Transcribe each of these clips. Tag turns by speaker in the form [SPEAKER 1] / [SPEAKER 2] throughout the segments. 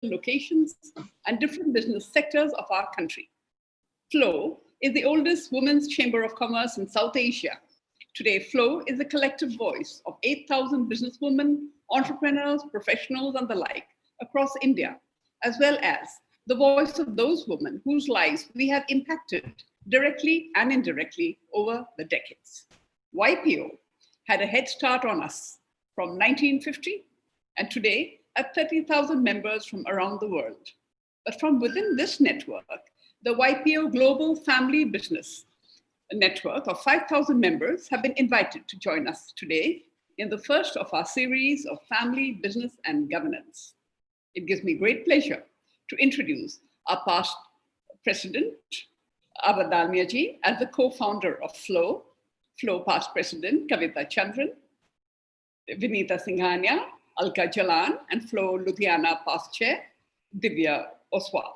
[SPEAKER 1] locations and different business sectors of our country. FLOW is the oldest women's chamber of commerce in South Asia. Today, FLOW is a collective voice of 8,000 businesswomen, entrepreneurs, professionals, and the like across India, as well as the voice of those women whose lives we have impacted directly and indirectly over the decades. YPO had a head start on us from 1950, and today at 30,000 members from around the world. But from within this network, the YPO Global Family Business Network of 5,000 members have been invited to join us today in the first of our series of family, business, and governance. It gives me great pleasure to introduce our past president, Ava Dalmia ji, as the co-founder of FLOW, FLOW past president, Kavita Chandran, Vinita Singhania, Alka Jalan, and FLOW Ludhiana past chair, Divya Oswal,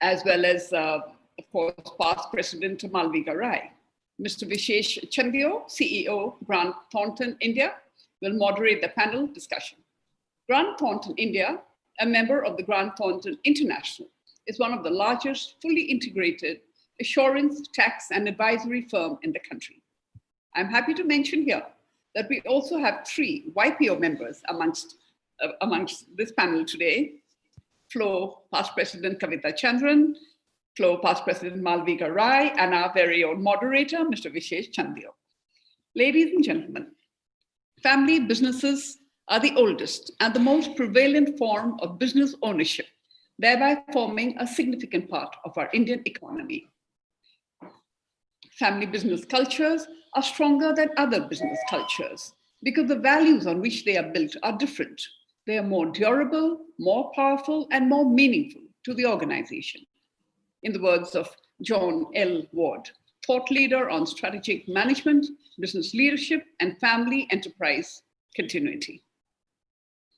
[SPEAKER 1] as well as, of course, past president Malvika Rai. Mr. Vishesh Chandio, CEO, Grant Thornton, India, will moderate the panel discussion. Grant Thornton, India, a member of the Grant Thornton International, is one of the largest fully integrated assurance, tax, and advisory firm in the country. I'm happy to mention here that we also have 3 YPO members amongst this panel today. FLOW past president Kavita Chandran, FLOW past president Malvika Rai, and our very own moderator, Mr. Vishesh Chandio. Ladies and gentlemen, family businesses are the oldest and the most prevalent form of business ownership, thereby forming a significant part of our Indian economy. Family business cultures are stronger than other business cultures because the values on which they are built are different. They are more durable, more powerful, and more meaningful to the organization. In the words of John L. Ward, thought leader on strategic management, business leadership, and family enterprise continuity.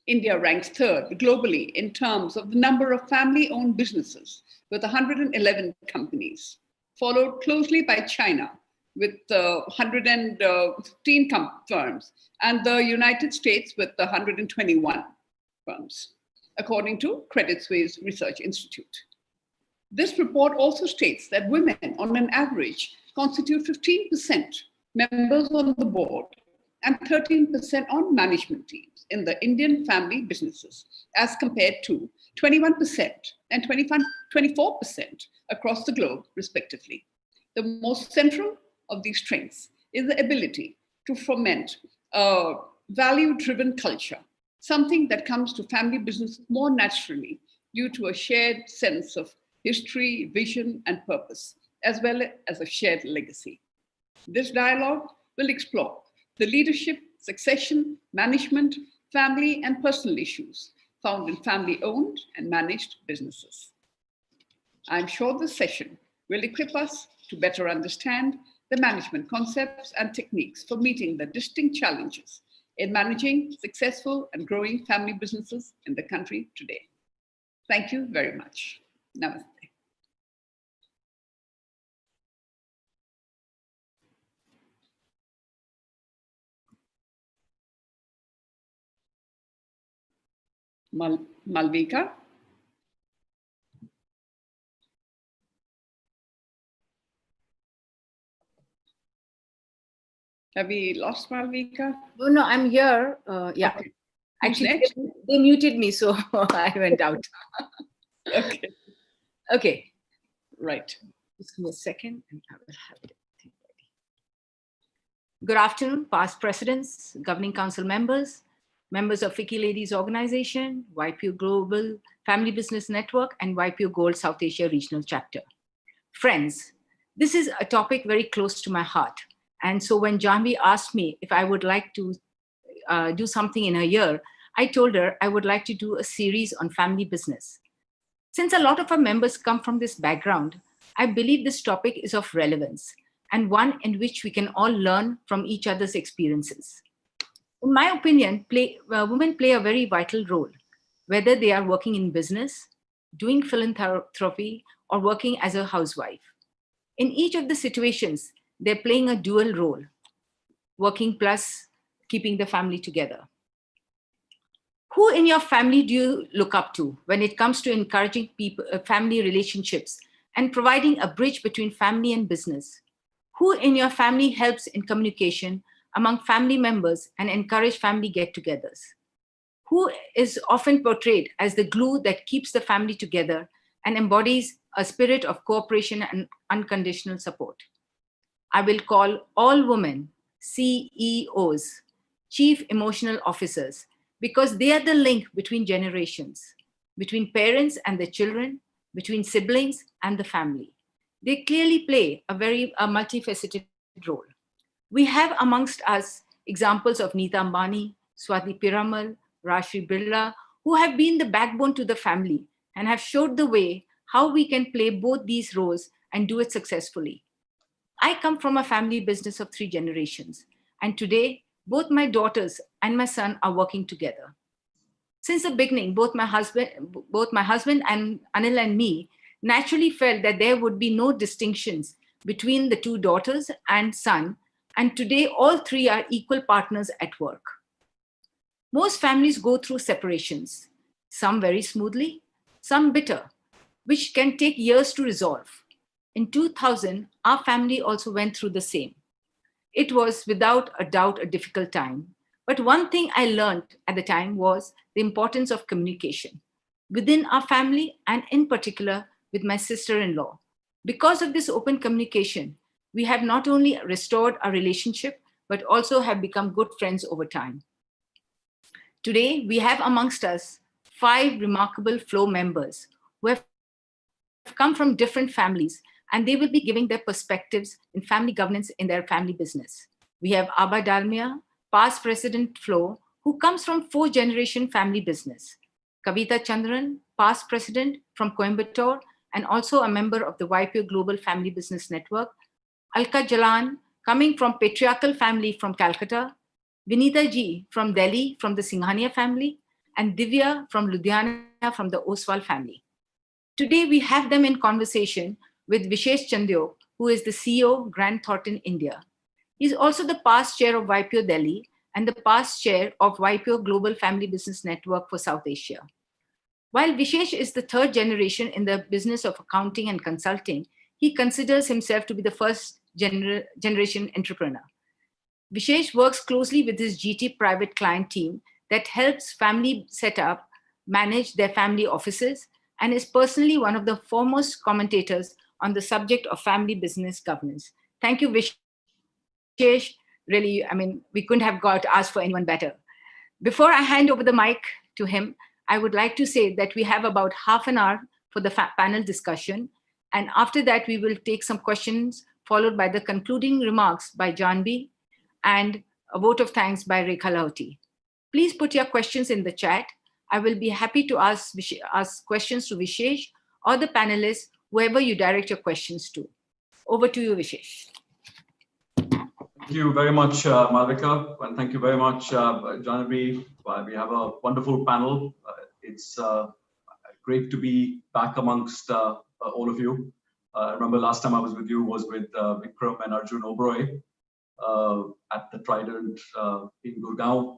[SPEAKER 1] India ranks 3rd globally in terms of the number of family-owned businesses with 111 companies, followed closely by China with 115 firms, and the United States with 121 firms, according to Credit Suisse Research Institute. This report also states that women, on an average, constitute 15% members on the board and 13% on management teams in the Indian family businesses, as compared to 21% and 24% across the globe, respectively. The most central of these strengths is the ability to foment a value-driven culture, something that comes to family business more naturally due to a shared sense of history, vision, and purpose, as well as a shared legacy. This dialogue will explore the leadership, succession, management, family, and personal issues found in family-owned and managed businesses. I'm sure this session will equip us to better understand the management concepts and techniques for meeting the distinct challenges in managing successful and growing family businesses in the country today. Thank you very much. Namaste. Malvika. Have we lost Malvika?
[SPEAKER 2] Oh, no, I'm here. Yeah.
[SPEAKER 1] Okay.
[SPEAKER 2] Actually, they muted me, so I went out.
[SPEAKER 1] Okay.
[SPEAKER 2] Okay.
[SPEAKER 1] Right.
[SPEAKER 2] Just give me a second and I will have it. Good afternoon, past presidents, governing council members, members of FICCI Ladies Organization, YPO Global Family Business Network, and YPO Gold South Asia Regional Chapter. Friends, this is a topic very close to my heart. And so when Janvi asked me if I would like to do something in a year, I told her I would like to do a series on family business. Since a lot of our members come from this background, I believe this topic is of relevance and one in which we can all learn from each other's experiences. In my opinion, women play a very vital role, whether they are working in business, doing philanthropy, or working as a housewife. In each of the situations, they're playing a dual role, working plus keeping the family together. Who in your family do you look up to when it comes to encouraging people, family relationships and providing a bridge between family and business? Who in your family helps in communication among family members and encourage family get-togethers? Who is often portrayed as the glue that keeps the family together and embodies a spirit of cooperation and unconditional support? I will call all women CEOs, Chief Emotional Officers, because they are the link between generations, between parents and their children, between siblings and the family. They clearly play a very multifaceted role. We have amongst us examples of Neeta Ambani, Swati Piramal, Rashri Birla, who have been the backbone to the family and have showed the way how we can play both these roles and do it successfully. I come from a family business of 3 generations, and today both my daughters and my son are working together. Since the beginning, both my husband and Anil and me naturally felt that there would be no distinctions between the 2 daughters and son, and today all 3 are equal partners at work. Most families go through separations, some very smoothly, some bitter, which can take years to resolve. In 2000, our family also went through the same. It was without a doubt a difficult time. But one thing I learned at the time was the importance of communication within our family and in particular with my sister-in-law. Because of this open communication, we have not only restored our relationship, but also have become good friends over time. Today, we have amongst us 5 remarkable Flow members who have come from different families, and they will be giving their perspectives in family governance in their family business. We have Abba Dalmia, past president Flow, who comes from 4-generation family business. Kavita Chandran, past president from Coimbatore, and also a member of the YPO Global Family Business Network. Alka Jalan, coming from patriarchal family from Calcutta. Vinita Ji from Delhi, from the Singhania family, and Divya from Ludhiana, from the Oswal family. Today, we have them in conversation with Vishesh Chandyok, who is the CEO, Grant Thornton, India. He's also the past chair of YPO Delhi and the past chair of YPO Global Family Business Network for South Asia. While Vishesh is the 3rd generation in the business of accounting and consulting, he considers himself to be the first generation entrepreneur. Vishesh works closely with his GT private client team that helps family set up, manage their family offices, and is personally one of the foremost commentators on the subject of family business governance. Thank you, Vishesh. Really, we couldn't have asked for anyone better. Before I hand over the mic to him, I would like to say that we have about half an hour for the panel discussion. And after that, we will take some questions, followed by the concluding remarks by Janvi and a vote of thanks by Rekha Lahoti. Please put your questions in the chat. I will be happy to ask questions to Vishesh or the panelists, whoever you direct your questions to. Over to you, Vishesh.
[SPEAKER 3] Thank you very much, Malvika, and thank you very much, Janvi. We have a wonderful panel. It's great to be back amongst all of you. I remember last time I was with you was with Vikram and Arjun Oberoi at the Trident in Gurgaon.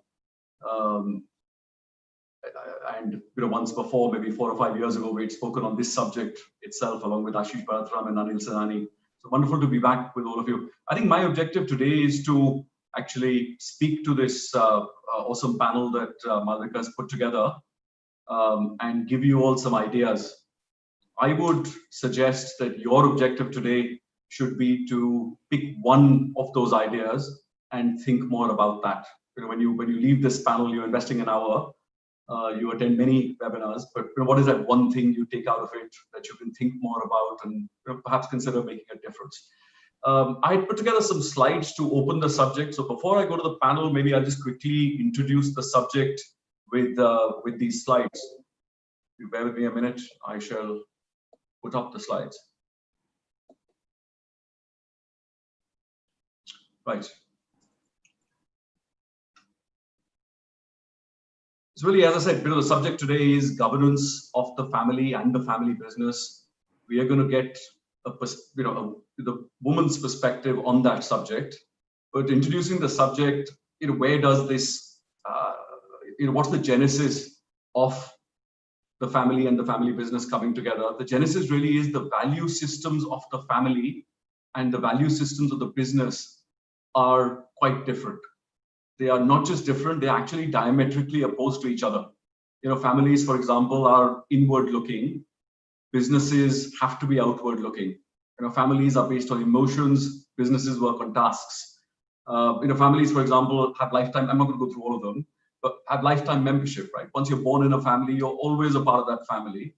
[SPEAKER 3] And once before, maybe 4 or 5 years ago, we had spoken on this subject itself, along with Ashish Bharatram and Anil Sanani. So wonderful to be back with all of you. I think my objective today is to actually speak to this awesome panel that Malvika has put together and give you all some ideas. I would suggest that your objective today should be to pick one of those ideas and think more about that. When you leave this panel, you're investing an hour. You attend many webinars, but what is that one thing you take out of it that you can think more about and perhaps consider making a difference? I put together some slides to open the subject. So before I go to the panel, maybe I'll just quickly introduce the subject with these slides. If you bear with me a minute, I shall put up the slides. Right. So really, as I said, the subject today is governance of the family and the family business. We are going to get the woman's perspective on that subject. But introducing the subject, where does this what's the genesis of the family and the family business coming together? The genesis really is the value systems of the family and the value systems of the business are quite different. They are not just different, they're actually diametrically opposed to each other. Families, for example, are inward looking. Businesses have to be outward looking. Families are based on emotions, businesses work on tasks. Families, for example, have lifetime, I'm not going to go through all of them, but have lifetime membership, right? Once you're born in a family, you're always a part of that family.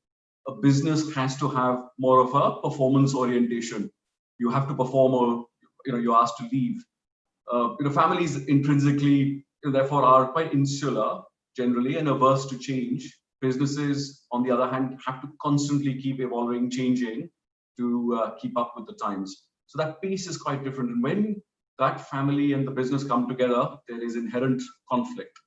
[SPEAKER 3] A business has to have more of a performance orientation. You have to perform or, you're asked to leave. Families intrinsically, therefore, are quite insular generally and averse to change. Businesses, on the other hand, have to constantly keep evolving, changing to keep up with the times. So that piece is quite different. And when that family and the business come together, there is inherent conflict.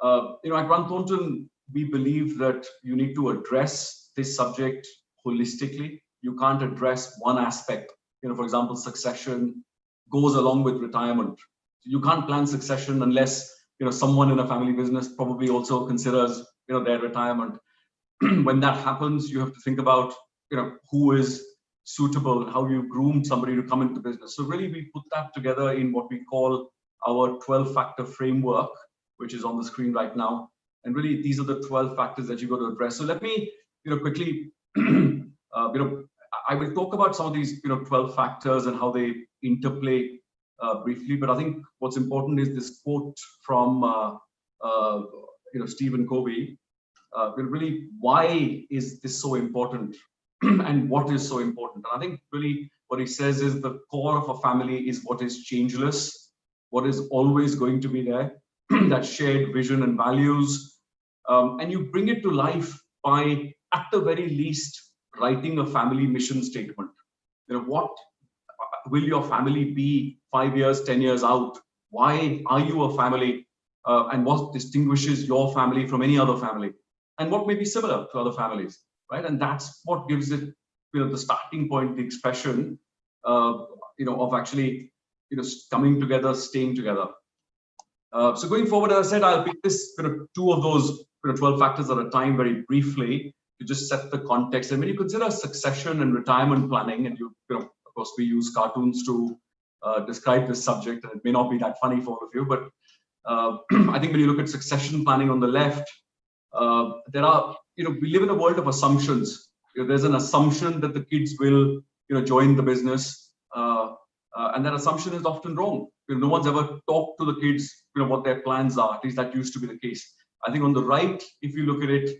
[SPEAKER 3] At Grant Thornton, we believe that you need to address this subject holistically. You can't address one aspect. For example, succession goes along with retirement. You can't plan succession unless someone in a family business probably also considers their retirement. When that happens, you have to think about who is suitable, how you groom somebody to come into the business. So really, we put that together in what we call our 12-factor framework, which is on the screen right now. And really, these are the 12 factors that you got to address. So let me quickly I will talk about some of these 12 factors and how they interplay briefly, but I think what's important is this quote from Stephen Covey. Really, why is this so important and what is so important? And I think really what he says is the core of a family is what is changeless, what is always going to be there, that shared vision and values. And you bring it to life by, at the very least, writing a family mission statement. What will your family be 5 years, 10 years out? Why are you a family? And what distinguishes your family from any other family? And what may be similar to other families, right? And that's what gives it, the starting point, the expression, of actually, coming together, staying together. So going forward, as I said, I'll pick this, two of those 12 factors at a time very briefly to just set the context. And when you consider succession and retirement planning, and of course, we use cartoons to describe this subject, and it may not be that funny for all of you, but I think when you look at succession planning on the left, there are, we live in a world of assumptions. There's an assumption that the kids will, join the business, and that assumption is often wrong. No one's ever talked to the kids, what their plans are. At least that used to be the case. I think on the right, if you look at it,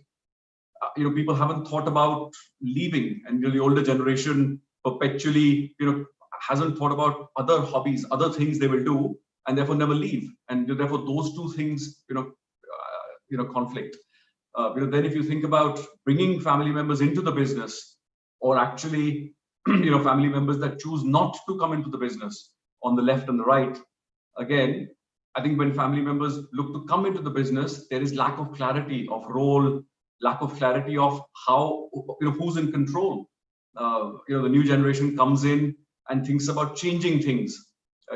[SPEAKER 3] people haven't thought about leaving, and the older generation perpetually, hasn't thought about other hobbies, other things they will do, and therefore never leave. And therefore, those two things, conflict. Then if you think about bringing family members into the business, or actually, family members that choose not to come into the business on the left and the right, again, I think when family members look to come into the business, there is lack of clarity of role, lack of clarity of how, who's in control. The new generation comes in and thinks about changing things,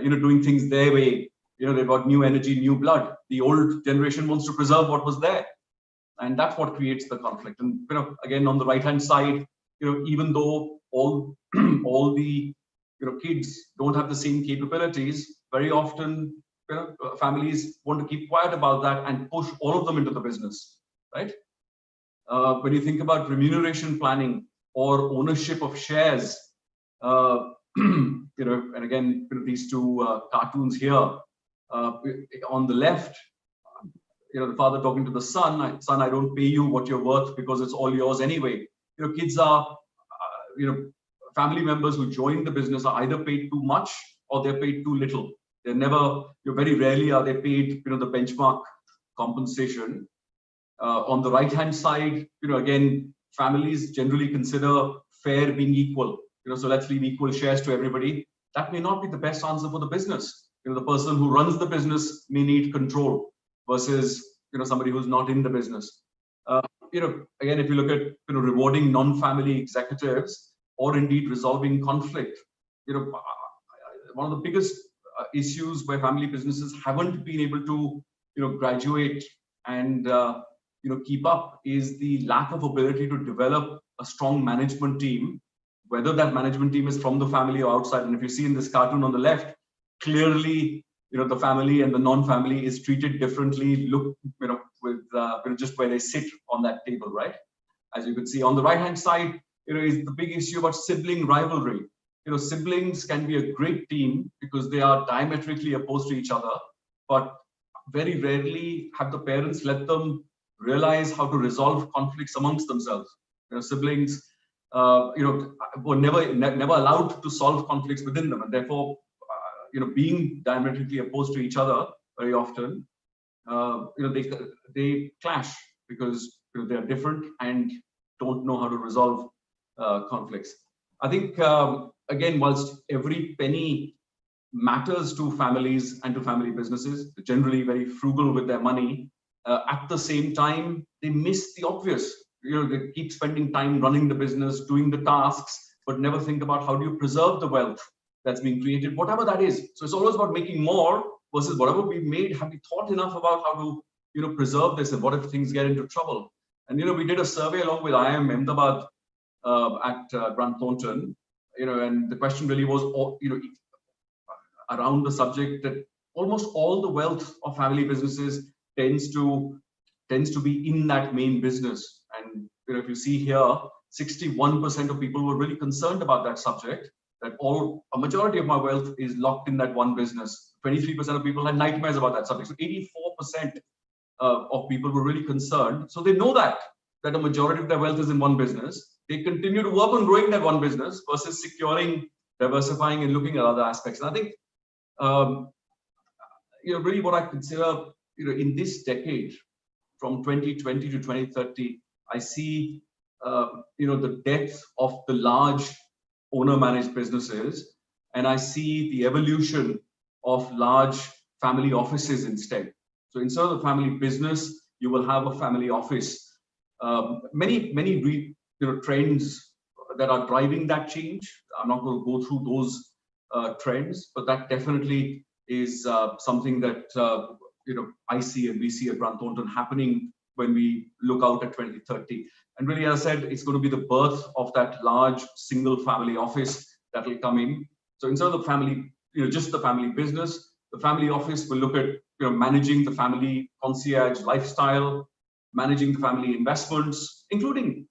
[SPEAKER 3] doing things their way. They've got new energy, new blood. The old generation wants to preserve what was there. And that's what creates the conflict. And, again, on the right-hand side, even though all the, kids don't have the same capabilities, very often, families want to keep quiet about that and push all of them into the business, right? When you think about remuneration planning or ownership of shares, and again, these two cartoons here, on the left, the father talking to the son, son, I don't pay you what you're worth because it's all yours anyway. Kids are, family members who join the business are either paid too much or they're paid too little. They're never, very rarely are they paid, the benchmark compensation. On the right-hand side, again, families generally consider fair being equal. So let's leave equal shares to everybody. That may not be the best answer for the business. The person who runs the business may need control versus, somebody who's not in the business. Again, if you look at, rewarding non-family executives or indeed resolving conflict, one of the biggest issues where family businesses haven't been able to, graduate and keep up is the lack of ability to develop a strong management team, whether that management team is from the family or outside. And if you see in this cartoon on the left, clearly, the family and the non-family is treated differently. Look, with just where they sit on that table, right? As you can see on the right-hand side, is the big issue about sibling rivalry. Siblings can be a great team because they are diametrically opposed to each other, but very rarely have the parents let them realize how to resolve conflicts amongst themselves. Siblings, were never allowed to solve conflicts within them, and therefore, being diametrically opposed to each other very often, they clash because they are different and don't know how to resolve conflicts. I think again, whilst every penny matters to families and to family businesses, they're generally very frugal with their money. At the same time, they miss the obvious. They keep spending time running the business, doing the tasks, but never think about how do you preserve the wealth that's being created, whatever that is. So it's always about making more versus whatever we've made. Have we thought enough about how to preserve this, and what if things get into trouble? And we did a survey along with IIM Ahmedabad at Grant Thornton, and the question really was, around the subject that almost all the wealth of family businesses tends to be in that main business. And if you see here, 61% of people were really concerned about that subject, that a majority of my wealth is locked in that one business. 23% of people had nightmares about that subject. So 84% of people were really concerned. So they know that a majority of their wealth is in one business. They continue to work on growing that one business versus securing, diversifying, and looking at other aspects. And I think, really what I consider, in this decade, from 2020 to 2030, I see, the depth of the large owner-managed businesses, and I see the evolution of large family offices instead. So instead of a family business, you will have a family office. Many trends that are driving that change. I'm not going to go through those trends, but that definitely is something that I see and we see at Grant Thornton happening when we look out at 2030. And really, as I said, it's going to be the birth of that large single family office that will come in. So instead of the family, just the family business, the family office will look at managing the family concierge lifestyle, managing the family investments, including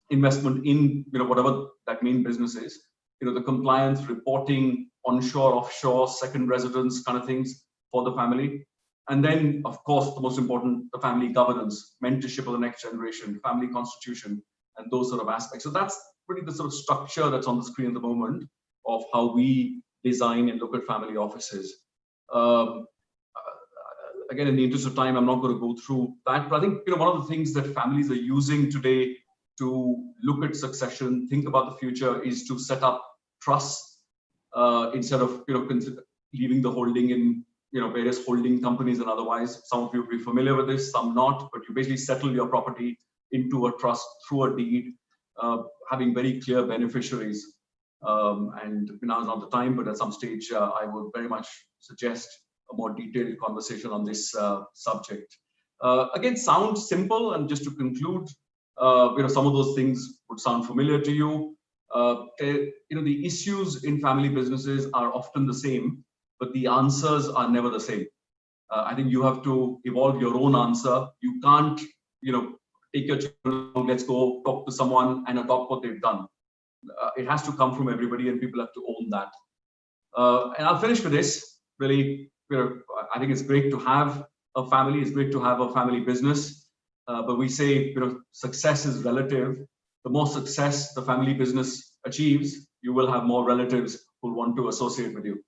[SPEAKER 3] investment in whatever that main business is, the compliance, reporting, onshore, offshore, second residence kind of things for the family. And then, of course, the most important, the family governance, mentorship of the next generation, family constitution, and those sort of aspects. So that's really the sort of structure that's on the screen at the moment of how we design and look at family offices. Again, in the interest of time, I'm not going to go through that, but I think one of the things that families are using today to look at succession, think about the future, is to set up trusts instead of leaving the holding in various holding companies and otherwise. Some of you will be familiar with this, some not, but you basically settle your property into a trust through a deed, having very clear beneficiaries. And now is not the time, but at some stage, I would very much suggest a more detailed conversation on this subject. Again, sounds simple, and just to conclude, some of those things would sound familiar to you. The issues in family businesses are often the same, but the answers are never the same. I think you have to evolve your own answer. You can't, take your children, let's go talk to someone and adopt what they've done. It has to come from everybody, and people have to own that. And I'll finish with this. Really, I think it's great to have a family. It's great to have a family business. But we say, success is relative. The more success the family business achieves, you will have more relatives who want to associate with you.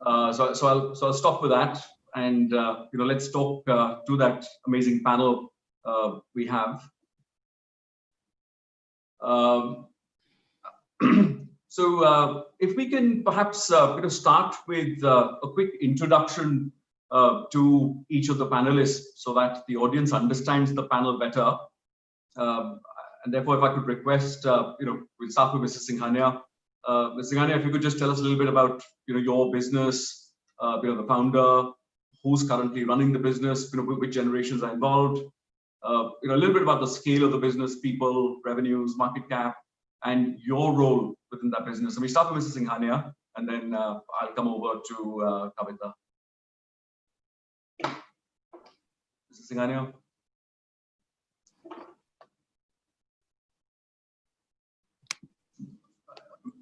[SPEAKER 3] So I'll stop with that, and let's talk to that amazing panel we have. So if we can perhaps start with a quick introduction to each of the panelists, so that the audience understands the panel better. And therefore, if I could request, we'll start with Mrs. Singhania. Ms. Singhania, if you could just tell us a little bit about your business, the founder, who's currently running the business, which generations are involved, a little bit about the scale of the business, people, revenues, market cap, and your role within that business. So we start with Mrs. Singhania, and then I'll come over to Kavita. Mrs. Singhania.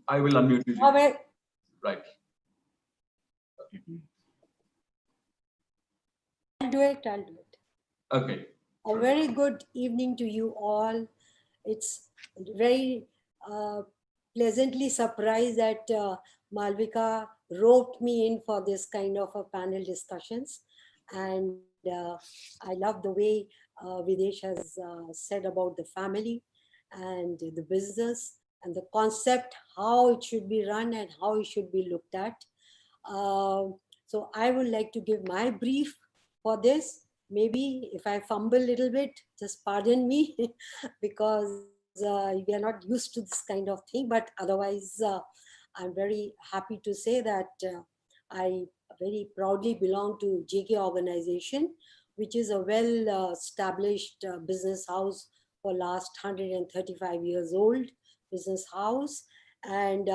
[SPEAKER 3] I will unmute you. Right.
[SPEAKER 4] I'll do it.
[SPEAKER 3] Okay.
[SPEAKER 4] A very good evening to you all. It's very pleasantly surprised that Malvika roped me in for this kind of a panel discussions. And I love the way Videsh has said about the family and the business and the concept, how it should be run and how it should be looked at. So I would like to give my brief for this. Maybe if I fumble a little bit, just pardon me, because we are not used to this kind of thing. But otherwise, I'm very happy to say that I very proudly belong to JK organization, which is a well-established business house for last 135 years old business house. And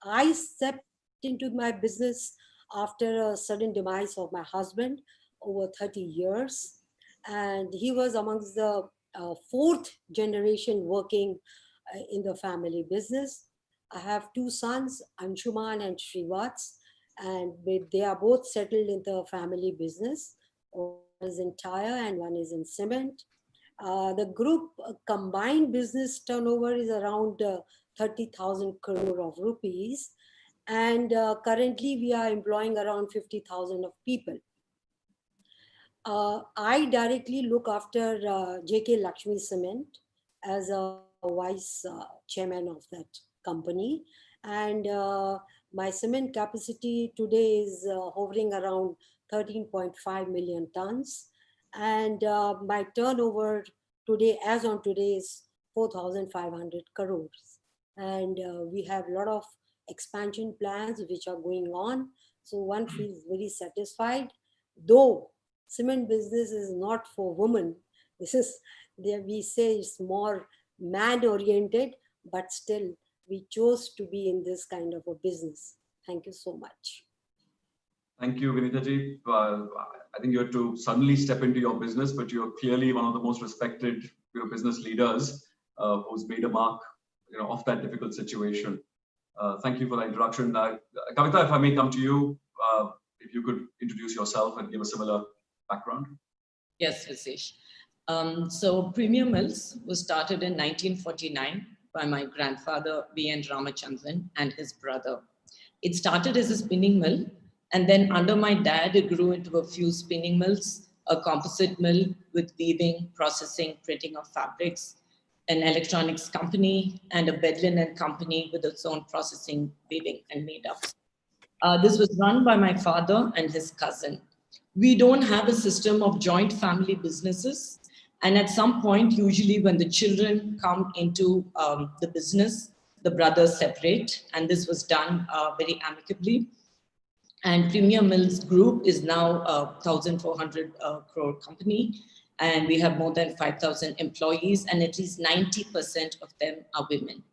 [SPEAKER 4] I stepped into my business after a sudden demise of my husband over 30 years. And he was amongst the fourth generation working in the family business. I have two sons, Anshuman and Shrivats, and they are both settled in the family business. One is in tire and one is in cement. The group combined business turnover is around 30,000 crore of rupees. And currently we are employing around 50,000 of people. I directly look after JK Lakshmi Cement as a vice chairman of that company. And my cement capacity today is hovering around 13.5 million tons. And my turnover today, as on today, is 4,500 crores. And we have a lot of expansion plans which are going on. So one feels very satisfied, though cement business is not for women. This is, we say it's more man-oriented, but still we chose to be in this kind of a business. Thank you so much.
[SPEAKER 3] Thank you, Vinita ji. I think you had to suddenly step into your business, but you're clearly one of the most respected business leaders who's made a mark of that difficult situation. Thank you for the introduction. Kavita, if I may come to you, if you could introduce yourself and give a similar background.
[SPEAKER 5] Yes, Visesh. So Premier Mills was started in 1949 by my grandfather, B.N. Ramachandran, and his brother. It started as a spinning mill, and then under my dad, it grew into a few spinning mills, a composite mill with weaving, processing, printing of fabrics, an electronics company, and a bed linen company with its own processing, weaving, and made-ups. This was run by my father and his cousin. We don't have a system of joint family businesses. And at some point, usually when the children come into the business, the brothers separate. And this was done very amicably. And Premier Mills Group is now a 1,400 crore company. And we have more than 5,000 employees, and at least 90% of them are women.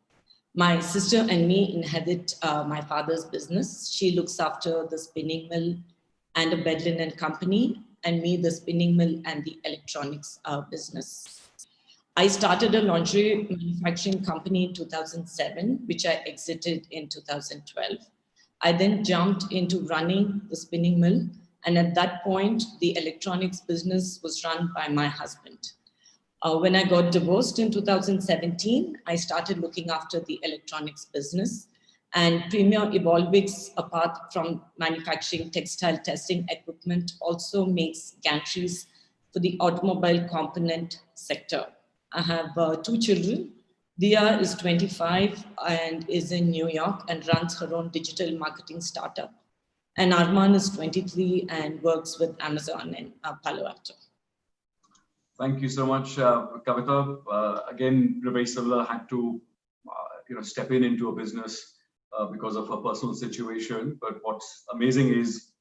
[SPEAKER 5] My sister and me inherit my father's business. She looks after the spinning mill and a bed linen company, and me, the spinning mill and the electronics business. I started a lingerie manufacturing company in 2007, which I exited in 2012. I then jumped into running the spinning mill, and at that point, the electronics business was run by my husband. When I got divorced in 2017, I started looking after the electronics business. And Premier Evolvix, apart from manufacturing textile testing equipment, also makes gantries for the automobile component sector. I have two children. Dia is 25 and is in New York and runs her own digital marketing startup. And Arman is 23 and works with Amazon in Palo Alto.
[SPEAKER 3] Thank you so much, Kavita. Again, very similar, had to step into a business because of her personal situation. But what's amazing is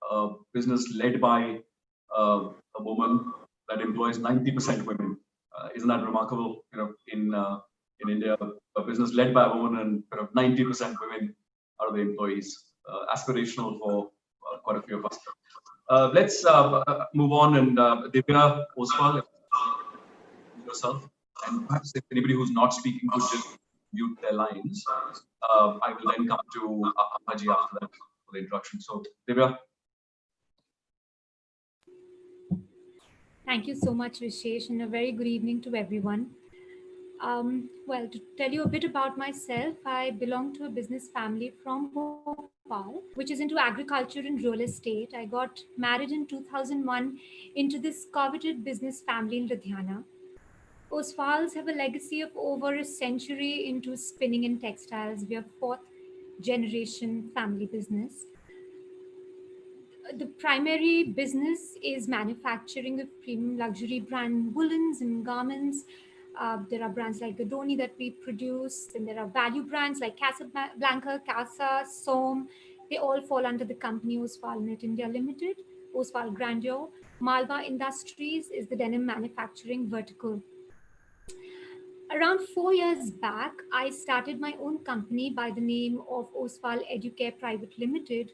[SPEAKER 3] a business led by a woman that employs 90% women. Isn't that remarkable? In India, a business led by a woman and 90% women are the employees. Aspirational for quite a few of us. Let's move on, and Divya Oswal, yourself, and perhaps if anybody who's not speaking could just mute their lines. I will then come to Apaji after that for the introduction. So, Divya.
[SPEAKER 6] Thank you so much, Vishesh, and a very good evening to everyone. Well, to tell you a bit about myself, I belong to a business family from Bhopal, which is into agriculture and real estate. I got married in 2001 into this coveted business family in Ludhiana. Oswals have a legacy of over a century into spinning and textiles. We are fourth generation family business. The primary business is manufacturing of premium luxury brand woolens and garments. There are brands like Gadoni that we produce, and there are value brands like Casablanca, Casa, Som. They all fall under the company Oswal Net India Limited. Oswal Grandeur. Malwa Industries is the denim manufacturing vertical. Around 4 years back, I started my own company by the name of Oswal Educare Private Limited.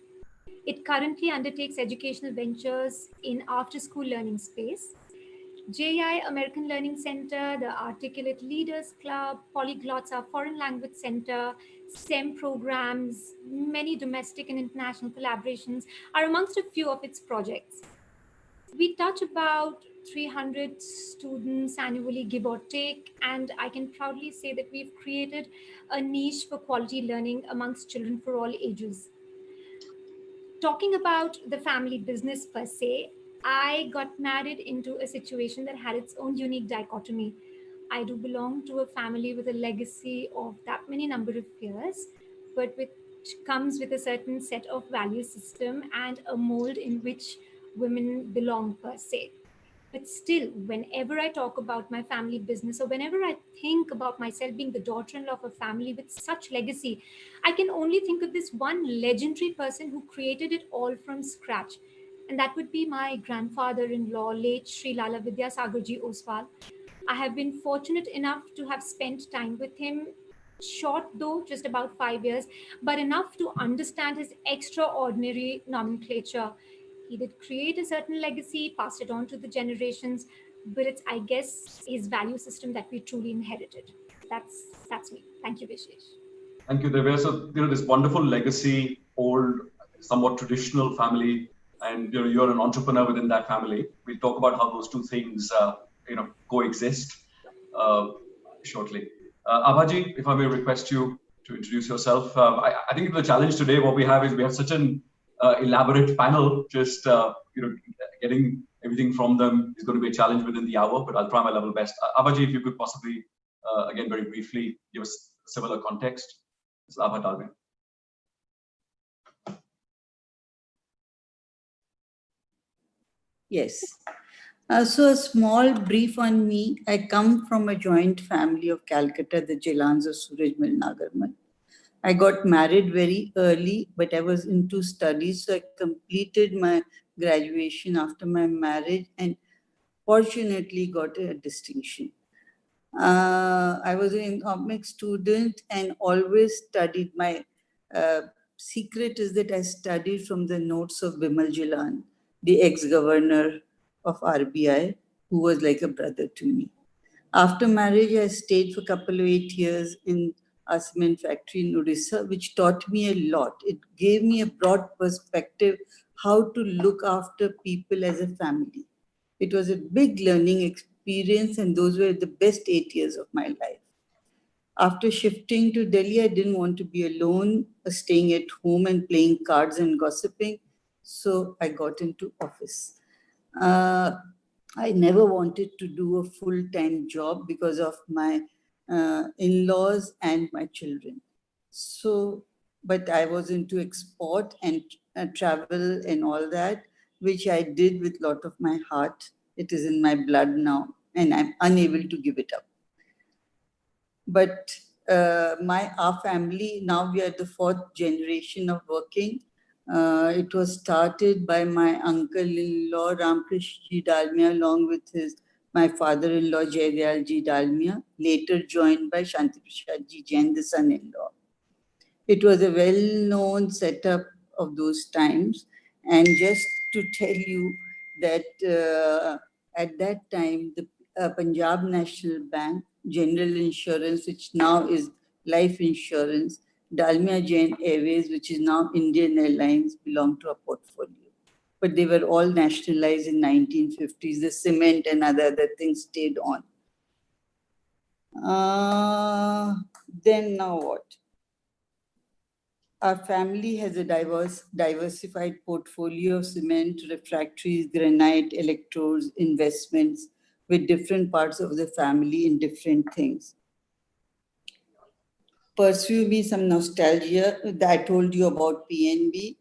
[SPEAKER 6] It currently undertakes educational ventures in after-school learning space. JI American Learning Center, the Articulate Leaders Club, Polyglots, our foreign language center, STEM programs, many domestic and international collaborations are amongst a few of its projects. We touch about 300 students annually, give or take, and I can proudly say that we've created a niche for quality learning amongst children for all ages. Talking about the family business per se, I got married into a situation that had its own unique dichotomy. I do belong to a family with a legacy of that many number of years, but which comes with a certain set of value system and a mold in which women belong per se. But still, whenever I talk about my family business or whenever I think about myself being the daughter-in-law of a family with such legacy, I can only think of this one legendary person who created it all from scratch. And that would be my grandfather-in-law, late Sri Lala Vidyasagarji Oswal. I have been fortunate enough to have spent time with him, short though, just about 5 years, but enough to understand his extraordinary nomenclature. He did create a certain legacy, passed it on to the generations, but it's, I guess, his value system that we truly inherited. That's me. Thank you, Vishesh.
[SPEAKER 3] Thank you, Divya. So, this wonderful legacy, old, somewhat traditional family, and you're an entrepreneur within that family. We'll talk about how those two things, coexist shortly. Abhaji, if I may request you to introduce yourself. I think the challenge today, what we have is we have such an elaborate panel. Just getting everything from them is going to be a challenge within the hour, but I'll try my level best. Abhaji, if you could possibly, again, very briefly, give us a similar context. It's Abha Dalve.
[SPEAKER 7] Yes. So a small brief on me. I come from a joint family of Calcutta, the Jilans of Surajmal Nagarmal. I got married very early, but I was into studies. So I completed my graduation after my marriage and fortunately got a distinction. I was an economics student and always studied. My secret is that I studied from the notes of Bimal Jilan, the ex-governor of RBI, who was like a brother to me. After marriage, I stayed for a couple of 8 years in a cement factory in Odisha, which taught me a lot. It gave me a broad perspective how to look after people as a family. It was a big learning experience, and those were the best 8 years of my life. After shifting to Delhi, I didn't want to be alone, staying at home and playing cards and gossiping. So I got into office. I never wanted to do a full-time job because of my in-laws and my children. So, but I was into export and travel and all that, which I did with a lot of my heart. It is in my blood now, and I'm unable to give it up. But our family, now we are the 4th generation of working. It was started by my uncle-in-law, Ramkrishnaji Dalmia, along with my father-in-law, Jaydayalji Dalmia, later joined by Shanti Prasadji Jain, the son-in-law. It was a well-known setup of those times. And just to tell you that at that time, the Punjab National Bank, General Insurance, which now is life insurance, Dalmia Jain Airways, which is now Indian Airlines, belonged to our portfolio. But they were all nationalized in 1950s. The cement and other things stayed on. Then now what? Our family has a diversified portfolio of cement, refractories, granite, electrodes, investments with different parts of the family in different things. Pursue me some nostalgia that I told you about PNB.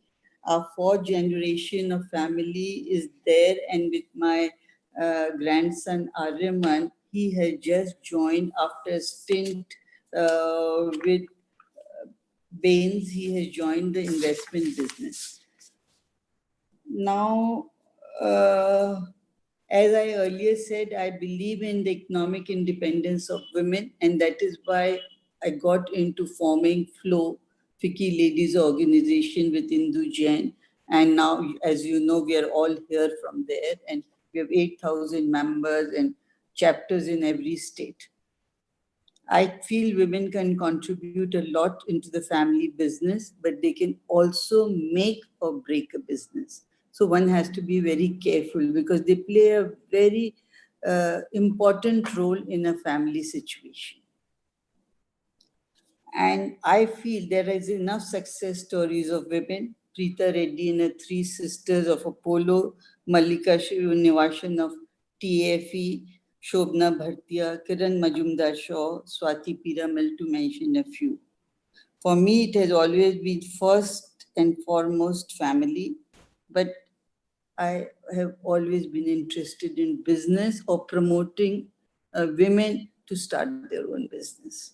[SPEAKER 7] Our fourth generation of family is there, and with my grandson Aryaman, he has just joined after a stint with Baines. He has joined the investment business. Now, as I earlier said, I believe in the economic independence of women, and that is why I got into forming FLOW, FICCI Ladies Organization with Indu Jain. And now, as you know, we are all here from there, and we have 8,000 members and chapters in every state. I feel women can contribute a lot into the family business, but they can also make or break a business. So one has to be very careful because they play a very important role in a family situation. And I feel there is enough success stories of women. Preeta Reddy and her three sisters of Apollo, Mallika Srinivasan of TFE, Shobna Bhartia, Kiran Majumdar Shaw, Swati Piramal, to mention a few. For me, it has always been first and foremost family, but I have always been interested in business or promoting women to start their own business.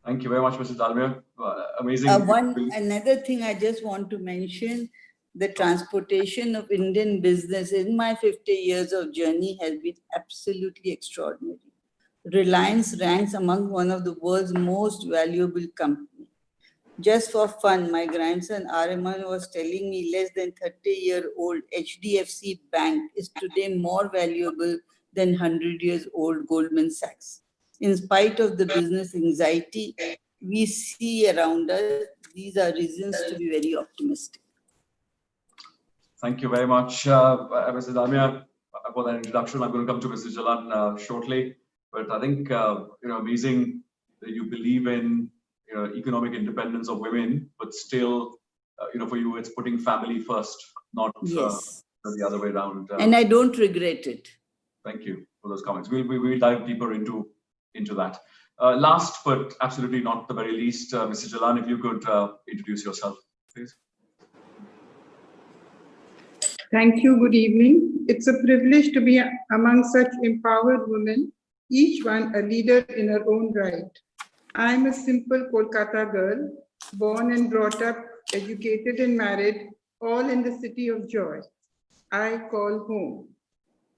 [SPEAKER 3] Thank you very much, Mrs. Dalmia. Amazing.
[SPEAKER 7] Another thing I just want to mention, the transportation of Indian business in my 50 years of journey has been absolutely extraordinary. Reliance ranks among one of the world's most valuable companies. Just for fun, my grandson Ariman was telling me less than 30-year-old HDFC Bank is today more valuable than 100-year-old Goldman Sachs. In spite of the business anxiety we see around us, these are reasons to be very optimistic.
[SPEAKER 3] Thank you very much, Mrs. Dalmia, for that introduction. I'm going to come to Mr. Jalan shortly, but I think amazing that you believe in economic independence of women, but still, for you, it's putting family first, not the other way around.
[SPEAKER 7] And I don't regret it.
[SPEAKER 3] Thank you for those comments. We'll dive deeper into that. Last, but absolutely not the very least, Mr. Jalan, if you could introduce yourself, please.
[SPEAKER 8] Thank you. Good evening. It's a privilege to be among such empowered women, each one a leader in her own right. I'm a simple Kolkata girl, born and brought up, educated and married, all in the city of joy I call home.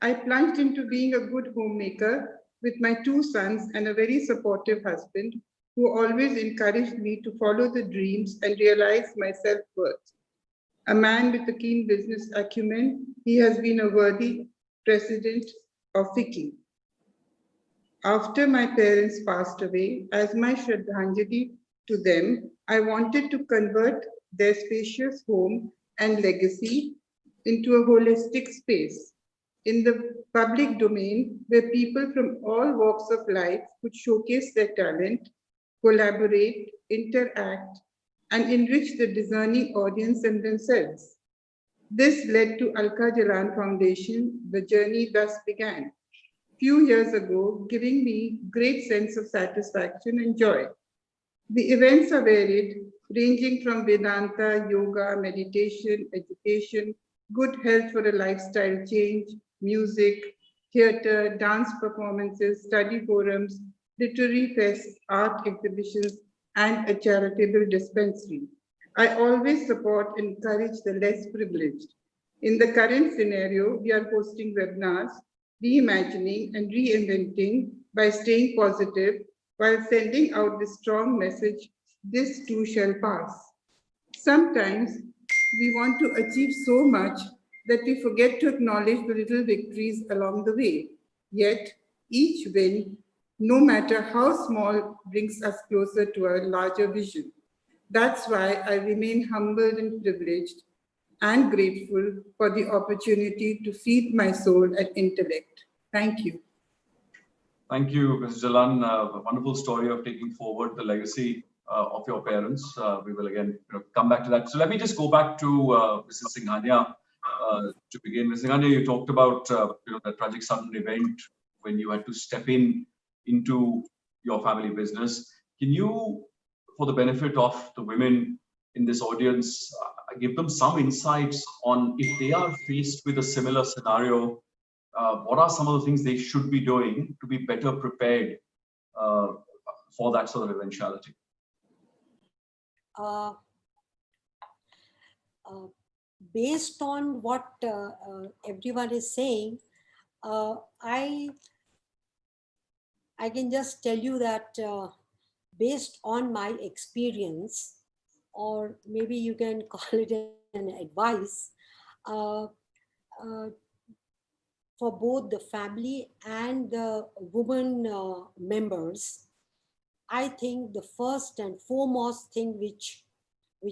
[SPEAKER 8] I plunged into being a good homemaker with my two sons and a very supportive husband who always encouraged me to follow the dreams and realize my self-worth. A man with a keen business acumen, he has been a worthy president of FICCI. After my parents passed away, as my Shraddhanjali to them, I wanted to convert their spacious home and legacy into a holistic space in the public domain where people from all walks of life could showcase their talent, collaborate, interact, and enrich the discerning audience and themselves. This led to Alka Jalan Foundation. The journey thus began. Few years ago, giving me great sense of satisfaction and joy. The events are varied, ranging from Vedanta, yoga, meditation, education, good health for a lifestyle change, music, theater, dance performances, study forums, literary fests, art exhibitions, and a charitable dispensary. I always support and encourage the less privileged. In the current scenario, we are hosting webinars, reimagining and reinventing by staying positive while sending out the strong message, this too shall pass. Sometimes we want to achieve so much that we forget to acknowledge the little victories along the way. Yet, each win, no matter how small, brings us closer to a larger vision. That's why I remain humbled and privileged and grateful for the opportunity to feed my soul and intellect. Thank you.
[SPEAKER 3] Thank you, Ms. Jalan. A wonderful story of taking forward the legacy of your parents. We will again come back to that. So let me just go back to Mrs. Singhania to begin. Ms. Singhania, you talked about the tragic sudden event when you had to step into your family business. Can you, for the benefit of the women in this audience, give them some insights on if they are faced with a similar scenario? What are some of the things they should be doing to be better prepared for that sort of eventuality?
[SPEAKER 4] Based on what everyone is saying, I can just tell you that based on my experience, or maybe you can call it an advice, for both the family and the women members, I think the first and foremost thing which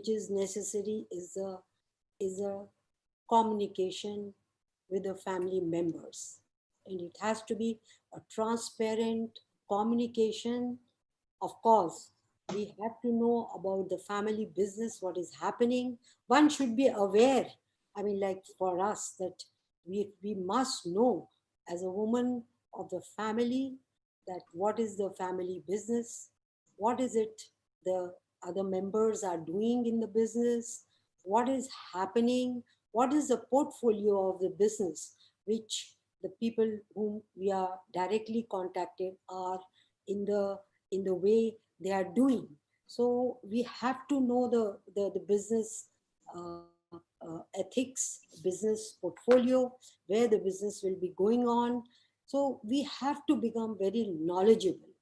[SPEAKER 4] is necessary is a communication with the family members, and it has to be a transparent communication. Of course, we have to know about the family business, what is happening. One should be aware. I mean, like for us, that we must know as a woman of the family that what is the family business, what is it the other members are doing in the business, what is happening, what is the portfolio of the business which the people whom we are directly contacted are in the way they are doing. So we have to know the business ethics, business portfolio, where the business will be going on. So we have to become very knowledgeable.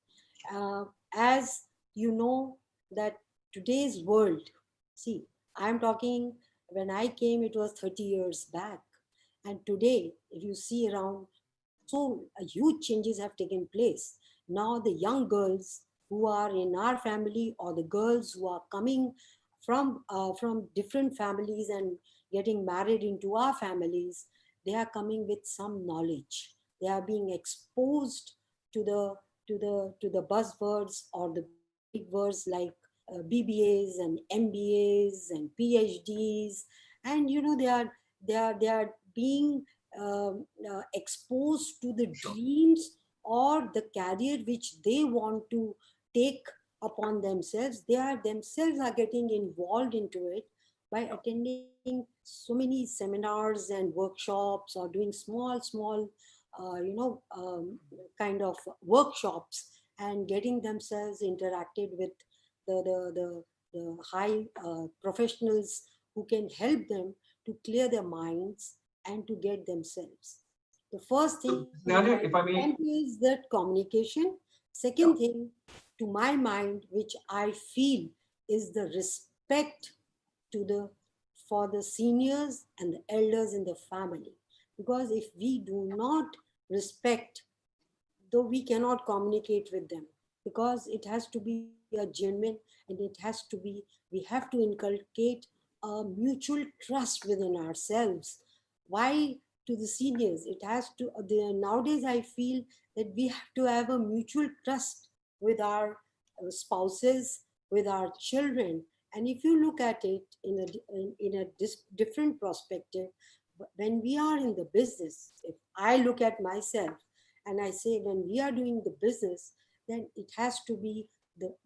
[SPEAKER 4] As you know that today's world, see, I'm talking, when I came, it was 30 years back. And today, if you see around, so huge changes have taken place. Now the young girls who are in our family, or the girls who are coming from different families and getting married into our families, they are coming with some knowledge. They are being exposed to the buzzwords or the big words like BBAs and MBAs and PhDs, and they are being exposed to the dreams or the career which they want to take upon themselves. They are themselves are getting involved into it by attending so many seminars and workshops, or doing small kind of workshops, and getting themselves interacted with the high professionals who can help them to clear their minds and to get themselves. The first thing
[SPEAKER 3] Singhania, if I may,
[SPEAKER 4] is that communication. Second thing, to my mind, which I feel, is the respect for the seniors and the elders in the family. Because if we do not respect, though we cannot communicate with them, because it has to be a genuine, and it has to be, we have to inculcate a mutual trust within ourselves. Why? To the seniors, it has to, nowadays I feel that we have to have a mutual trust with our spouses, with our children. And if you look at it in a different perspective, when we are in the business, if I look at myself and I say, when we are doing the business, then it has to be,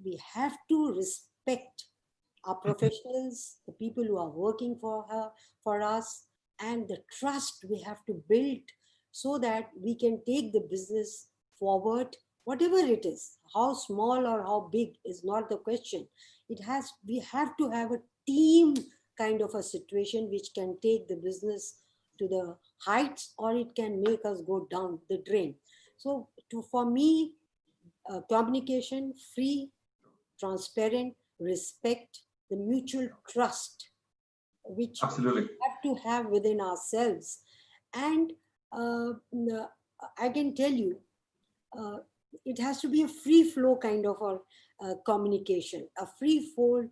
[SPEAKER 4] we have to respect our professionals, the people who are working for us, and the trust we have to build, so that we can take the business forward, whatever it is. How small or how big is not the question. We have to have a team kind of a situation which can take the business to the heights, or it can make us go down the drain. So for me, communication, free, transparent, respect, the mutual trust, which
[SPEAKER 3] Absolutely.
[SPEAKER 4] we have to have within ourselves. And I can tell you, it has to be a free flow kind of a communication, a free flow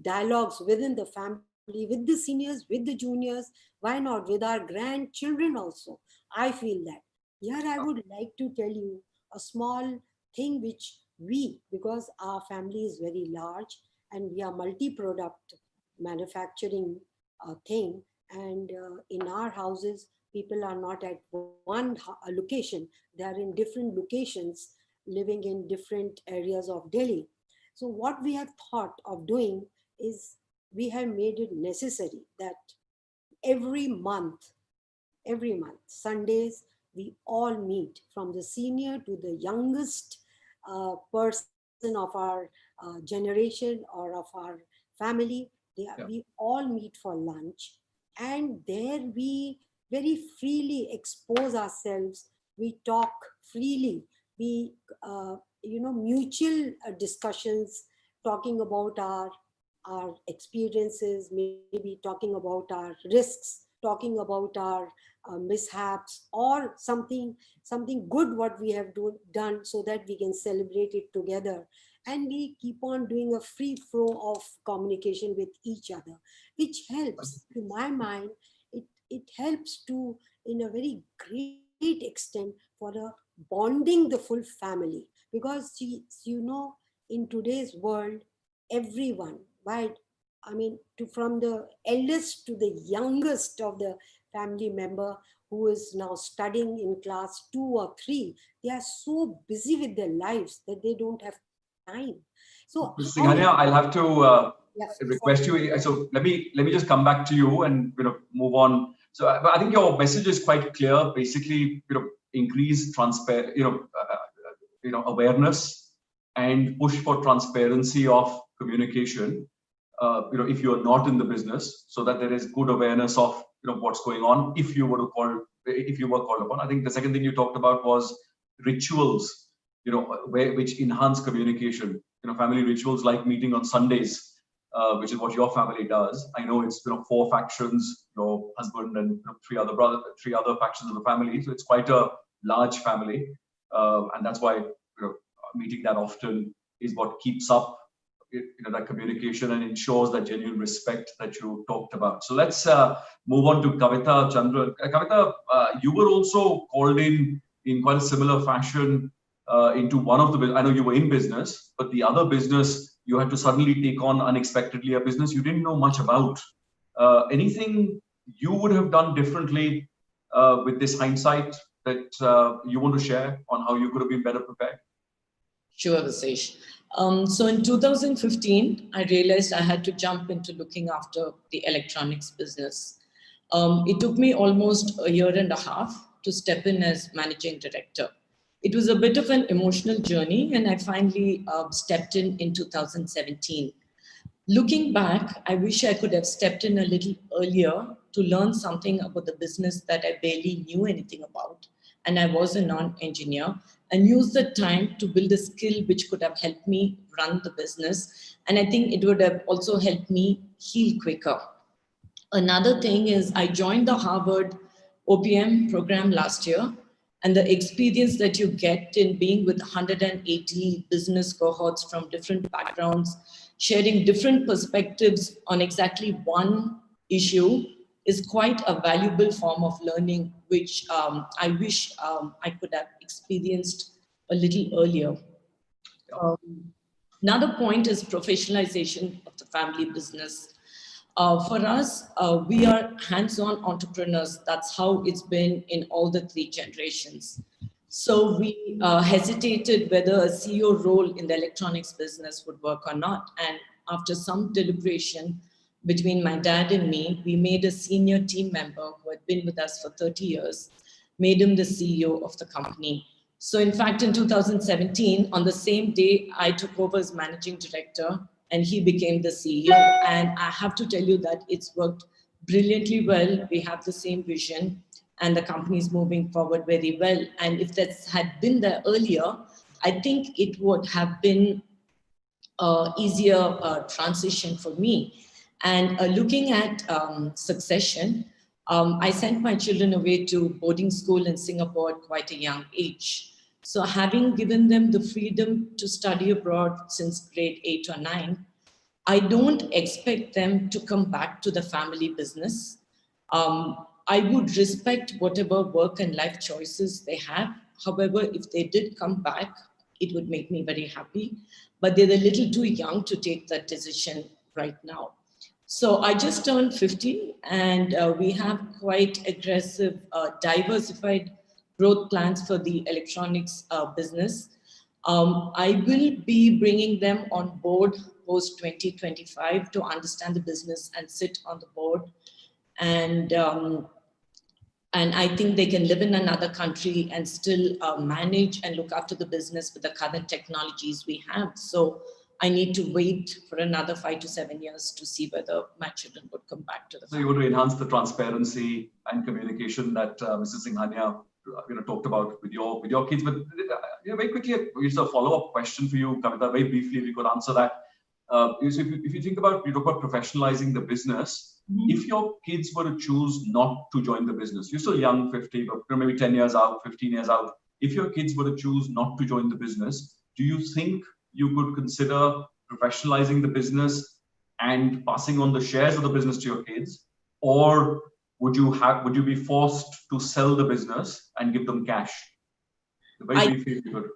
[SPEAKER 4] dialogues within the family, with the seniors, with the juniors, why not with our grandchildren also. I feel that. Here I would like to tell you a small thing which we, because our family is very large and we are multi-product manufacturing thing, and in our houses people are not at one location, they are in different locations, living in different areas of Delhi. So what we have thought of doing is, we have made it necessary that every month, Sundays, we all meet, from the senior to the youngest person of our generation or of our family. We all meet for lunch, and there we very freely expose ourselves. We talk freely. We, mutual discussions, talking about our experiences, maybe talking about our risks, talking about our mishaps, or something good what we have done, so that we can celebrate it together. And we keep on doing a free flow of communication with each other, which helps, to my mind, it helps to, in a very great extent, for a bonding the full family. Because in today's world, everyone, right, I mean, from the eldest to the youngest of the family member who is now studying in class 2 or 3, they are so busy with their lives that they don't have time. So
[SPEAKER 3] Singhania, I'll have to request you. So let me just come back to you and move on. So I think your message is quite clear. Basically, increase awareness and push for transparency of communication. If you are not in the business, so that there is good awareness of what's going on. If you were called upon, I think the second thing you talked about was rituals, which enhance communication. Family rituals like meeting on Sundays, which is what your family does. I know it's 4 factions, your husband and 3 other factions of the family. So it's quite a large family, and that's why meeting that often is what keeps up that communication and ensures that genuine respect that you talked about. So let's move on to Kavita Chandra. Kavita, you were also called in quite a similar fashion into one of the, I know you were in business, but the other business, you had to suddenly take on unexpectedly a business you didn't know much about. Anything you would have done differently with this hindsight that you want to share on how you could have been better prepared?
[SPEAKER 5] Sure, Visesh. So in 2015, I realized I had to jump into looking after the electronics business. It took me almost a year and a half to step in as managing director. It was a bit of an emotional journey, and I finally stepped in 2017. Looking back, I wish I could have stepped in a little earlier to learn something about the business that I barely knew anything about. And I was a non-engineer, and used the time to build a skill which could have helped me run the business. And I think it would have also helped me heal quicker. Another thing is I joined the Harvard OPM program last year, and the experience that you get in being with 180 business cohorts from different backgrounds, sharing different perspectives on exactly one issue, is quite a valuable form of learning, which I wish I could have experienced a little earlier. Another point is professionalization of the family business. For us, we are hands-on entrepreneurs. That's how it's been in all the 3 generations. So we hesitated whether a CEO role in the electronics business would work or not. And after some deliberation between my dad and me, we made a senior team member who had been with us for 30 years, made him the CEO of the company. So in fact, in 2017, on the same day I took over as managing director, and he became the CEO. And I have to tell you that it's worked brilliantly well. We have the same vision, and the company is moving forward very well. And if that had been there earlier, I think it would have been easier transition for me. And looking at succession, I sent my children away to boarding school in Singapore at quite a young age. So having given them the freedom to study abroad since grade 8 or 9, I don't expect them to come back to the family business. I would respect whatever work and life choices they have. However, if they did come back, it would make me very happy. But they're a little too young to take that decision right now. So I just turned 50, and we have quite aggressive, diversified growth plans for the electronics business. I will be bringing them on board post 2025 to understand the business and sit on the board. And I think they can live in another country and still manage and look after the business with the current technologies we have. So I need to wait for another 5 to 7 years to see whether my children would come back to the family.
[SPEAKER 3] So you want to enhance the transparency and communication that Mrs. Singhania talked about with your kids. But very quickly, it's a follow-up question for you, Kavita. Very briefly, if you could answer that. If you think about, you talk about professionalizing the business. If your kids were to choose not to join the business, you're still young, 50, but maybe 10 years out, 15 years out. If your kids were to choose not to join the business, do you think you could consider professionalizing the business and passing on the shares of the business to your kids? Or would you be forced to sell the business and give them cash? Very briefly, if you could.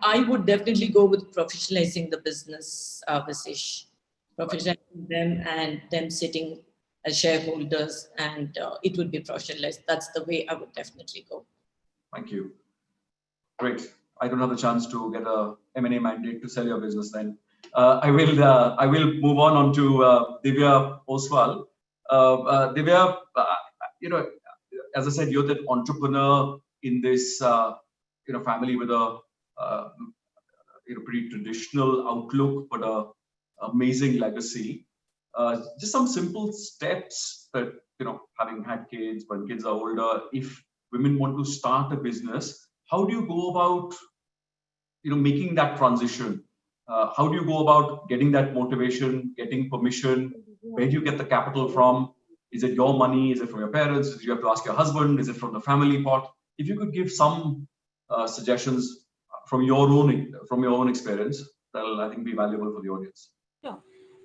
[SPEAKER 5] I would definitely go with professionalizing the business, Visish. Professionalizing them and them sitting as shareholders, and it would be professionalized. That's the way I would definitely go.
[SPEAKER 3] Thank you. Great. I don't have the chance to get a M&A mandate to sell your business then. I will move on to Divya Oswal. Divya, as I said, you're the entrepreneur in this family with a pretty traditional outlook, but a amazing legacy. Just some simple steps that, having had kids, when kids are older, if women want to start a business, how do you go about, making that transition? How do you go about getting that motivation, getting permission? Where do you get the capital from? Is it your money? Is it from your parents? Do you have to ask your husband? Is it from the family pot? If you could give some suggestions from your own experience, that'll, I think, be valuable for the audience.
[SPEAKER 6] Sure.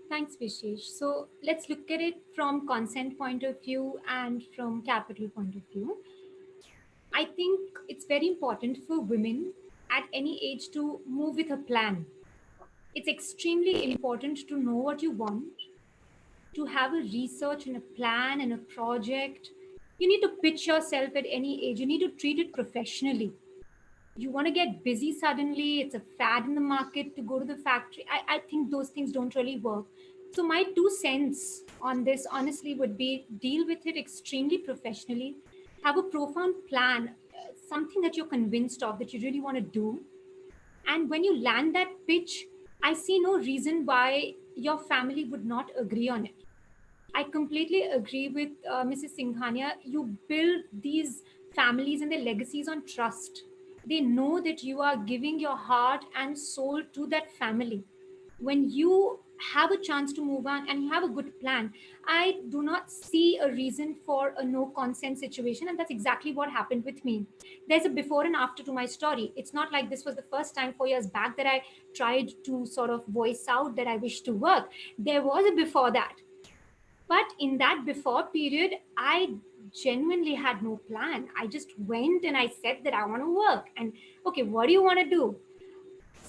[SPEAKER 6] Thanks, Vishesh. So let's look at it from consent point of view and from capital point of view. I think it's very important for women at any age to move with a plan. It's extremely important to know what you want, to have a research and a plan and a project. You need to pitch yourself at any age. You need to treat it professionally. You want to get busy suddenly, it's a fad in the market to go to the factory. I think those things don't really work. So my 2 cents on this honestly would be deal with it extremely professionally, have a profound plan, something that you're convinced of that you really want to do. And when you land that pitch, I see no reason why your family would not agree on it. I completely agree with Mrs. Singhania. You build these families and their legacies on trust. They know that you are giving your heart and soul to that family. When you have a chance to move on and you have a good plan, I do not see a reason for a no consent situation. And that's exactly what happened with me. There's a before and after to my story. It's not like this was the first time 4 years back that I tried to sort of voice out that I wish to work. There was a before that. But in that before period, I genuinely had no plan. I just went and I said that I want to work. And okay, what do you want to do?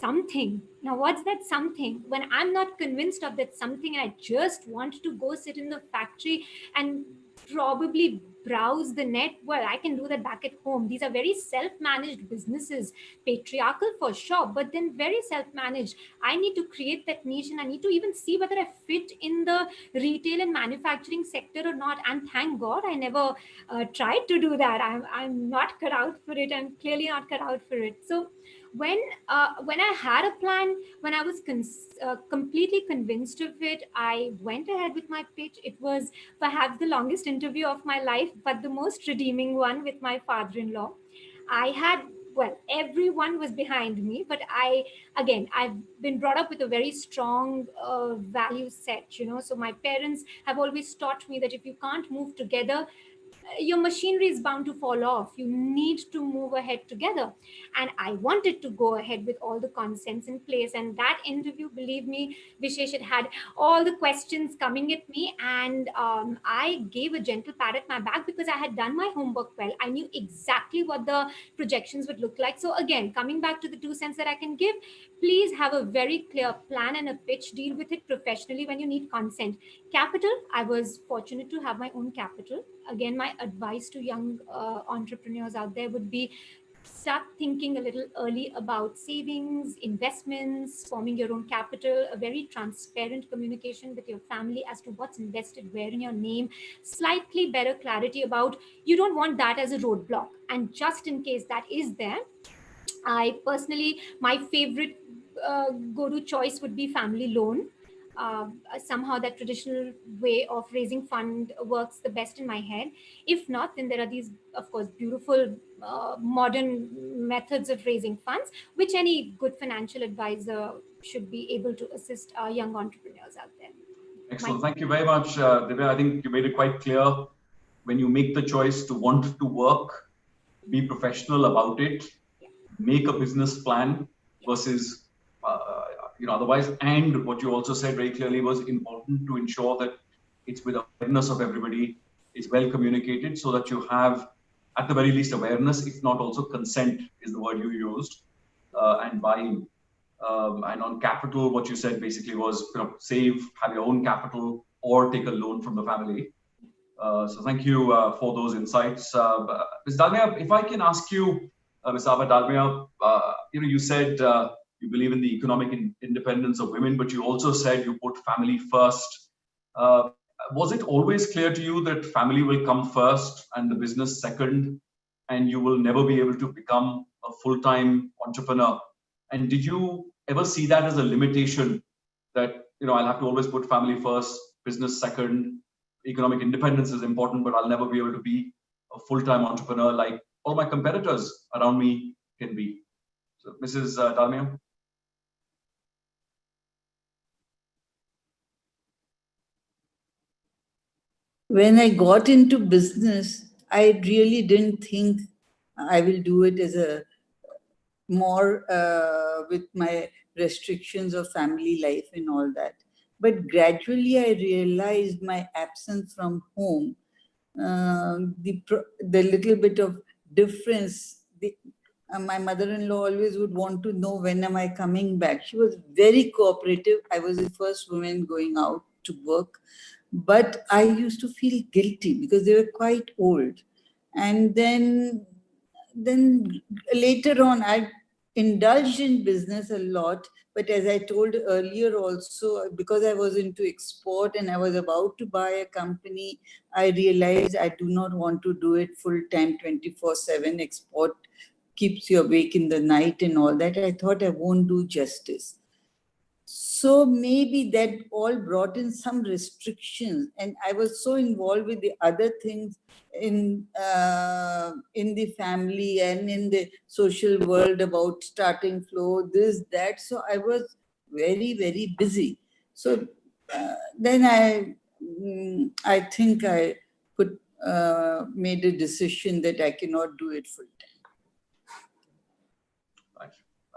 [SPEAKER 6] Something. Now, what's that something? When I'm not convinced of that something, I just want to go sit in the factory and probably browse the net. Well, I can do that back at home. These are very self-managed businesses, patriarchal for sure, but then very self-managed. I need to create that niche, and I need to even see whether I fit in the retail and manufacturing sector or not. And thank God I never tried to do that. I'm not cut out for it. I'm clearly not cut out for it. So When I had a plan, when I was completely convinced of it, I went ahead with my pitch. It was perhaps the longest interview of my life, but the most redeeming one with my father-in-law. I had, well, everyone was behind me, but I've been brought up with a very strong value set, So my parents have always taught me that if you can't move together, your machinery is bound to fall off. You need to move ahead together. And I wanted to go ahead with all the consents in place. And that interview, believe me, Vishesh, it had all the questions coming at me. And I gave a gentle pat at my back because I had done my homework well. I knew exactly what the projections would look like. So again, coming back to the 2 cents that I can give, please have a very clear plan and a pitch. Deal with it professionally when you need consent. Capital, I was fortunate to have my own capital. Again, my advice to young entrepreneurs out there would be start thinking a little early about savings, investments, forming your own capital, a very transparent communication with your family as to what's invested where in your name, slightly better clarity about you don't want that as a roadblock. And just in case that is there, I personally, my favorite go-to choice would be family loan. Somehow that traditional way of raising fund works the best in my head. If not, then there are these, of course, beautiful modern methods of raising funds, which any good financial advisor should be able to assist our young entrepreneurs out there.
[SPEAKER 3] Excellent. Thank you very much, Divya. I think you made it quite clear when you make the choice to want to work, be professional about it, make a business plan versus otherwise. And what you also said very clearly was important to ensure that it's with awareness of everybody, it's well communicated so that you have at the very least awareness, if not also consent is the word you used, and buy-in. And on capital, what you said basically was save, have your own capital or take a loan from the family. So thank you for those insights. Ms. Dalmia, if I can ask you, Ms. Ava Dalmia, you said you believe in the economic independence of women, but you also said you put family first. Was it always clear to you that family will come first and the business second, and you will never be able to become a full-time entrepreneur? And did you ever see that as a limitation that, I'll have to always put family first, business second, economic independence is important, but I'll never be able to be a full-time entrepreneur like all my competitors around me can be? So, Mrs. Dalmia.
[SPEAKER 7] When I got into business, I really didn't think I will do it as a more with my restrictions of family life and all that. But gradually I realized my absence from home, the little bit of difference. My mother-in-law always would want to know when am I coming back. She was very cooperative. I was the first woman going out to work. But I used to feel guilty because they were quite old. And then later on, I indulged in business a lot. But as I told earlier also, because I was into export and I was about to buy a company, I realized I do not want to do it full-time, 24/7. Export keeps you awake in the night and all that. I thought I won't do justice. So maybe that all brought in some restrictions, and I was so involved with the other things in the family and in the social world about starting flow, this, that. So I was very, very busy. So then I think I made a decision that I cannot do it full time.
[SPEAKER 3] Right.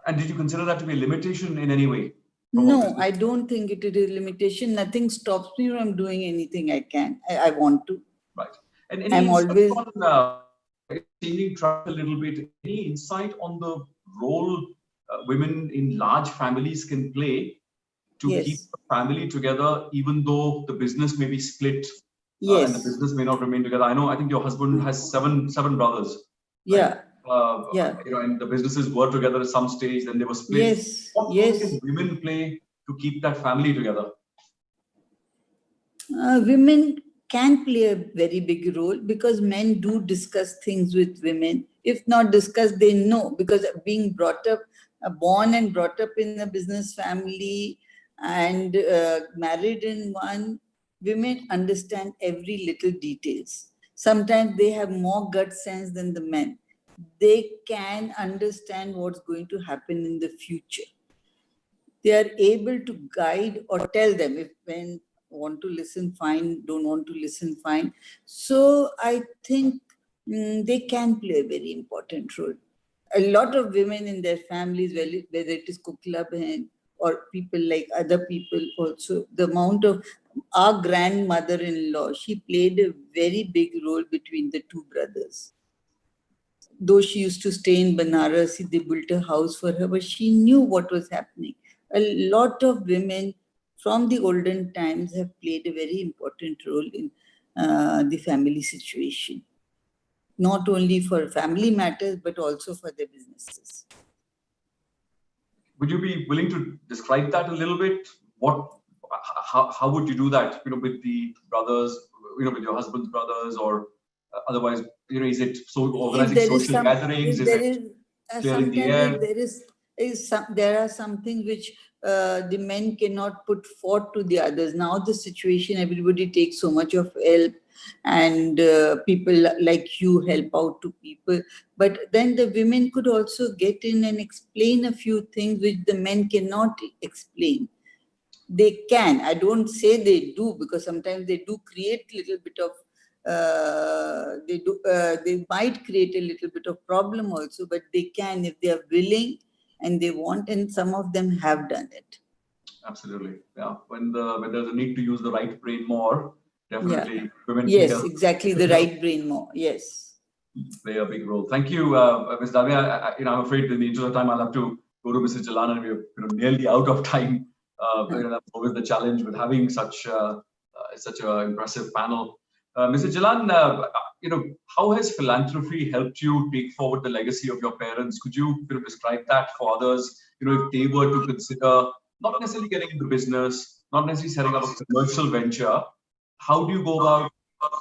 [SPEAKER 3] And did you consider that to be a limitation in any way?
[SPEAKER 7] No, I don't think it is a limitation. Nothing stops me from doing anything I can. I want to.
[SPEAKER 3] Right. And any
[SPEAKER 7] I'm always
[SPEAKER 3] changing track a little bit. Any insight on the role women in large families can play to keep the family together, even though the business may be split and the business may not remain together? I think your husband has seven brothers.
[SPEAKER 7] Yeah.
[SPEAKER 3] Right? And the businesses were together at some stage, then they were split. What role can women play to keep that family together?
[SPEAKER 7] Women can play a very big role because men do discuss things with women. If not discussed, they know, because being brought up, born and brought up in a business family and married in one, women understand every little details. Sometimes they have more gut sense than the men. They can understand what's going to happen in the future. They are able to guide or tell them if men want to listen, fine, don't want to listen, fine. So I think they can play a very important role. A lot of women in their families, whether it is Kukla Behan or people like other people also, the amount of our grandmother-in-law, she played a very big role between the two brothers. Though she used to stay in Banaras, they built a house for her, but she knew what was happening. A lot of women from the olden times have played a very important role in the family situation. Not only for family matters, but also for their businesses.
[SPEAKER 3] Would you be willing to describe that a little bit? How would you do that? With the brothers, with your husband's brothers, or otherwise, is it so organizing social gatherings? Is it clearing the air?
[SPEAKER 7] There are some things which the men cannot put forth to the others. Now the situation, everybody takes so much of help, and people like you help out to people. But then the women could also get in and explain a few things which the men cannot explain. They can. I don't say they do, because sometimes they do create a little bit of they might create a little bit of problem also, but they can if they are willing and they want, and some of them have done it.
[SPEAKER 3] Absolutely, yeah. When there's a need to use the right brain more, definitely women
[SPEAKER 7] yes, exactly, the right brain more. Yes,
[SPEAKER 3] play a big role. Thank you, Ms. Davia. I'm afraid in the interest of time, I'll have to go to Mrs. Jalan, and we're nearly out of time. That's always the challenge with having such an impressive panel. Mrs. Jalan, how has philanthropy helped you take forward the legacy of your parents? Could you describe that for others? If they were to consider not necessarily getting into business, not necessarily setting up a commercial venture, how do you go about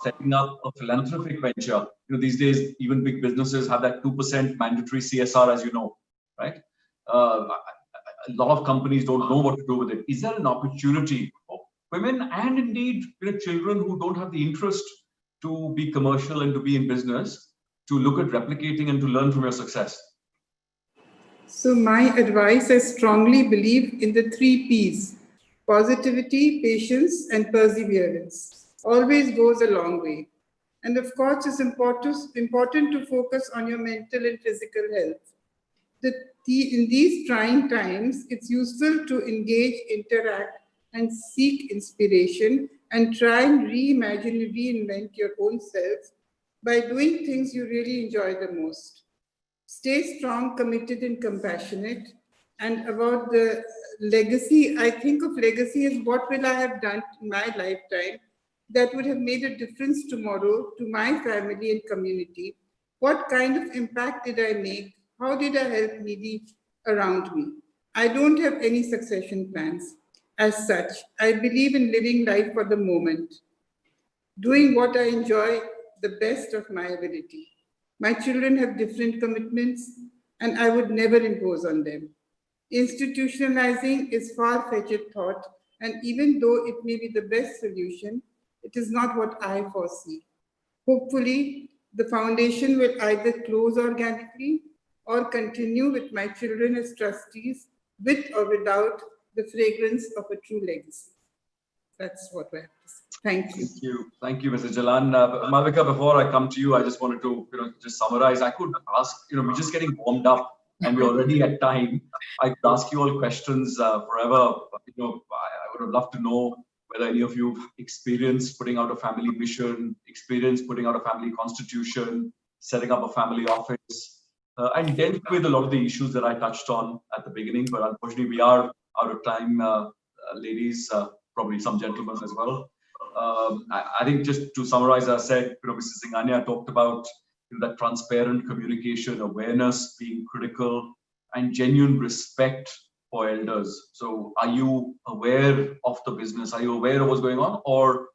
[SPEAKER 3] setting up a philanthropic venture? These days, even big businesses have that 2% mandatory CSR, as you know, right? A lot of companies don't know what to do with it. Is there an opportunity for women and indeed children who don't have the interest to be commercial and to be in business to look at replicating and to learn from your success?
[SPEAKER 8] So my advice, I strongly believe in the 3 Ps: positivity, patience, and perseverance. Always goes a long way. And of course, it's important to focus on your mental and physical health. In these trying times, it's useful to engage, interact, and seek inspiration, and try and reimagine and reinvent your own self by doing things you really enjoy the most. Stay strong, committed, and compassionate. And about the legacy, I think of legacy as what will I have done in my lifetime that would have made a difference tomorrow to my family and community. What kind of impact did I make? How did I help needy around me? I don't have any succession plans. As such, I believe in living life for the moment, doing what I enjoy the best of my ability. My children have different commitments, and I would never impose on them. Institutionalizing is far-fetched thought, and even though it may be the best solution, it is not what I foresee. Hopefully, the foundation will either close organically or continue with my children as trustees, with or without the fragrance of a true legacy. That's what I have to say. Thank you.
[SPEAKER 3] Thank you, Mrs. Jalan. Malvika, before I come to you, I just wanted to just summarize. I could ask, we're just getting warmed up and we're already at time. I could ask you all questions forever. I would have loved to know whether any of you have experienced putting out a family mission, experience putting out a family constitution, setting up a family office, and dealt with a lot of the issues that I touched on at the beginning. But unfortunately, we are out of time, ladies, probably some gentlemen as well. I think just to summarize, as I said, Mrs. Singhania talked about that transparent communication, awareness being critical, and genuine respect for elders. So are you aware of the business? Are you aware of what's going on? Or,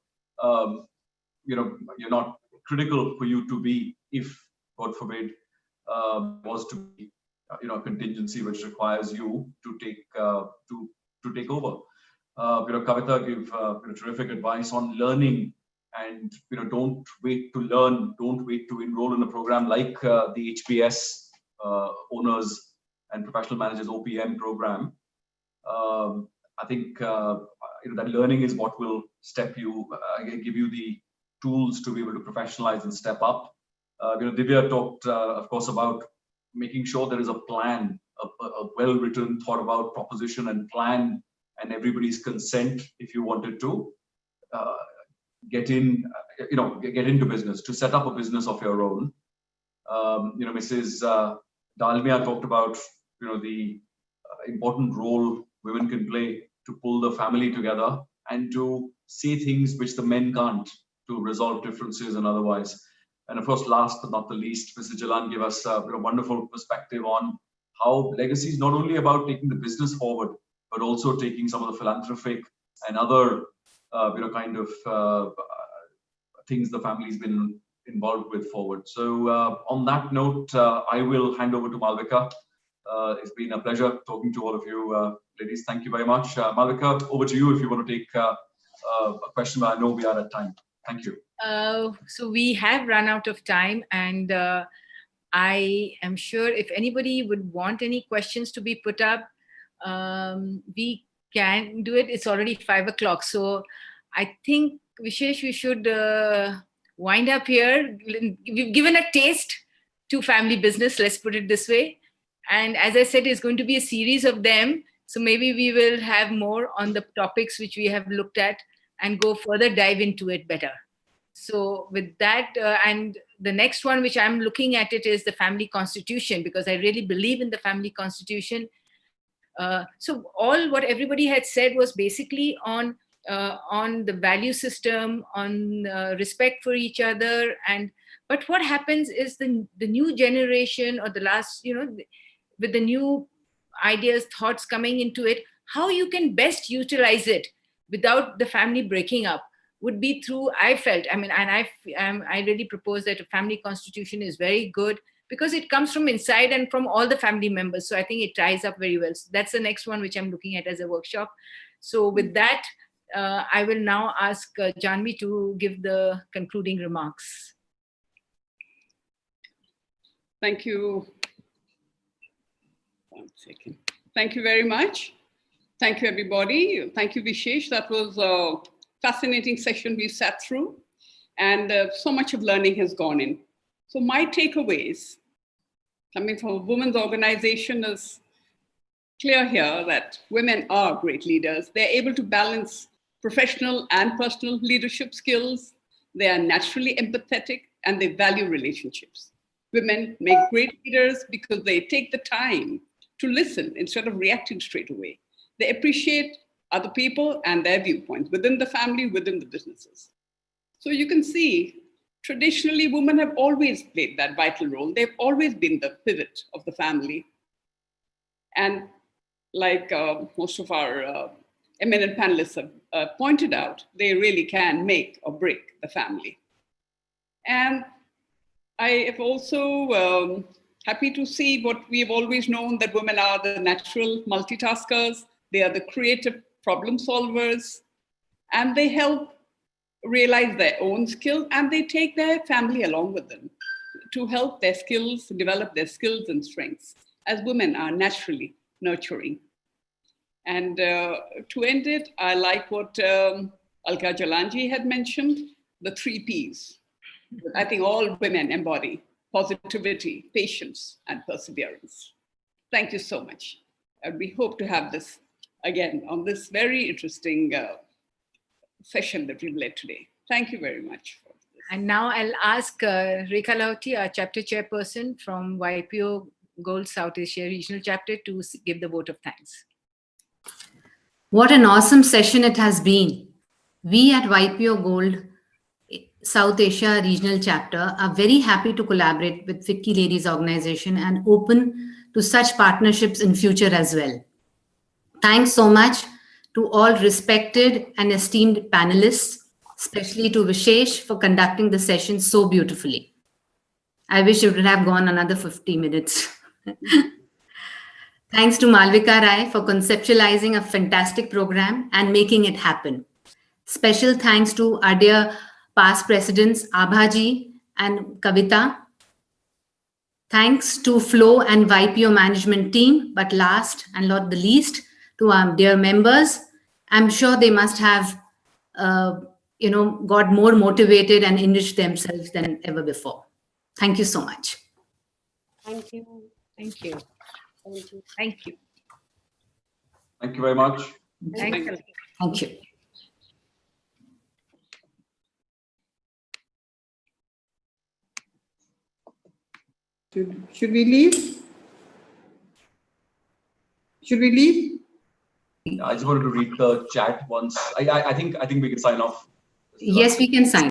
[SPEAKER 3] you're not critical for you to be, if, God forbid, was to be a contingency which requires you to take over. Kavita gave terrific advice on learning, and don't wait to learn, don't wait to enroll in a program like the HPS Owners and Professional Managers OPM program. I think that learning is what will give you the tools to be able to professionalize and step up. Divya talked, of course, about making sure there is a plan, a well-written, thought-about proposition and plan, and everybody's consent if you wanted to get into business, to set up a business of your own. Mrs. Dalmia talked about the important role women can play to pull the family together and to say things which the men can't, to resolve differences and otherwise. And of course, last but not the least, Mrs. Jalan gave us a wonderful perspective on how legacy is not only about taking the business forward, but also taking some of the philanthropic and other things the family's been involved with forward. So on that note, I will hand over to Malvika. It's been a pleasure talking to all of you, ladies. Thank you very much. Malvika, over to you if you want to take a question, but I know we are at time. Thank you.
[SPEAKER 2] So we have run out of time, and I am sure if anybody would want any questions to be put up, we can do it. It's already 5 o'clock. So I think, Vishesh, we should wind up here. We've given a taste to family business, let's put it this way. And as I said, it's going to be a series of them. So maybe we will have more on the topics which we have looked at and go further dive into it better. So with that, and the next one which I'm looking at it is the family constitution, because I really believe in the family constitution. So all what everybody had said was basically on the value system, on respect for each other. But what happens is the new generation, or the last, with the new ideas, thoughts coming into it, how you can best utilize it without the family breaking up would be through, I felt, and I really propose that a family constitution is very good because it comes from inside and from all the family members. So I think it ties up very well. So that's the next one which I'm looking at as a workshop. So with that, I will now ask Janvi to give the concluding remarks.
[SPEAKER 1] Thank you. 1 second. Thank you very much. Thank you, everybody. Thank you, Vishesh. That was a fascinating session we sat through, and so much of learning has gone in. So my takeaways coming from a women's organization is clear here that women are great leaders. They're able to balance professional and personal leadership skills. They are naturally empathetic, and they value relationships. Women make great leaders because they take the time to listen instead of reacting straight away. They appreciate other people and their viewpoints within the family, within the businesses. So you can see, traditionally, women have always played that vital role. They've always been the pivot of the family. And like most of our eminent panelists have pointed out, they really can make or break the family. And I am also happy to see what we have always known, that women are the natural multitaskers. They are the creative problem solvers, and they help realize their own skills, and they take their family along with them to help their skills, develop their skills and strengths, as women are naturally nurturing. And to end it, I like what Alka Jalanji had mentioned, the 3 Ps. I think all women embody: positivity, patience, and perseverance. Thank you so much. And we hope to have this again on this very interesting session that we've led today. Thank you very much. For this.
[SPEAKER 2] And now I'll ask Rekha Lahoti, our chapter chairperson from YPO Gold South Asia Regional Chapter, to give the vote of thanks.
[SPEAKER 9] What an awesome session it has been. We at YPO Gold South Asia Regional Chapter are very happy to collaborate with FICCI Ladies Organization and open to such partnerships in future as well. Thanks so much to all respected and esteemed panelists, especially to Vishesh for conducting the session so beautifully. I wish it would have gone another 50 minutes. Thanks to Malvika Rai for conceptualizing a fantastic program and making it happen. Special thanks to our dear past presidents, Abhaji and Kavita. Thanks to Flow and YPO management team, but last and not the least, to our dear members. I'm sure they must have, got more motivated and enriched themselves than ever before. Thank you so much.
[SPEAKER 4] Thank you.
[SPEAKER 2] Thank you.
[SPEAKER 4] Thank you.
[SPEAKER 2] Thank you.
[SPEAKER 3] Thank you very much.
[SPEAKER 2] Thank you.
[SPEAKER 9] Thank you.
[SPEAKER 8] Should we leave? Should we leave?
[SPEAKER 3] I just wanted to read the chat once. I think we can sign off.
[SPEAKER 9] Yes, we can sign.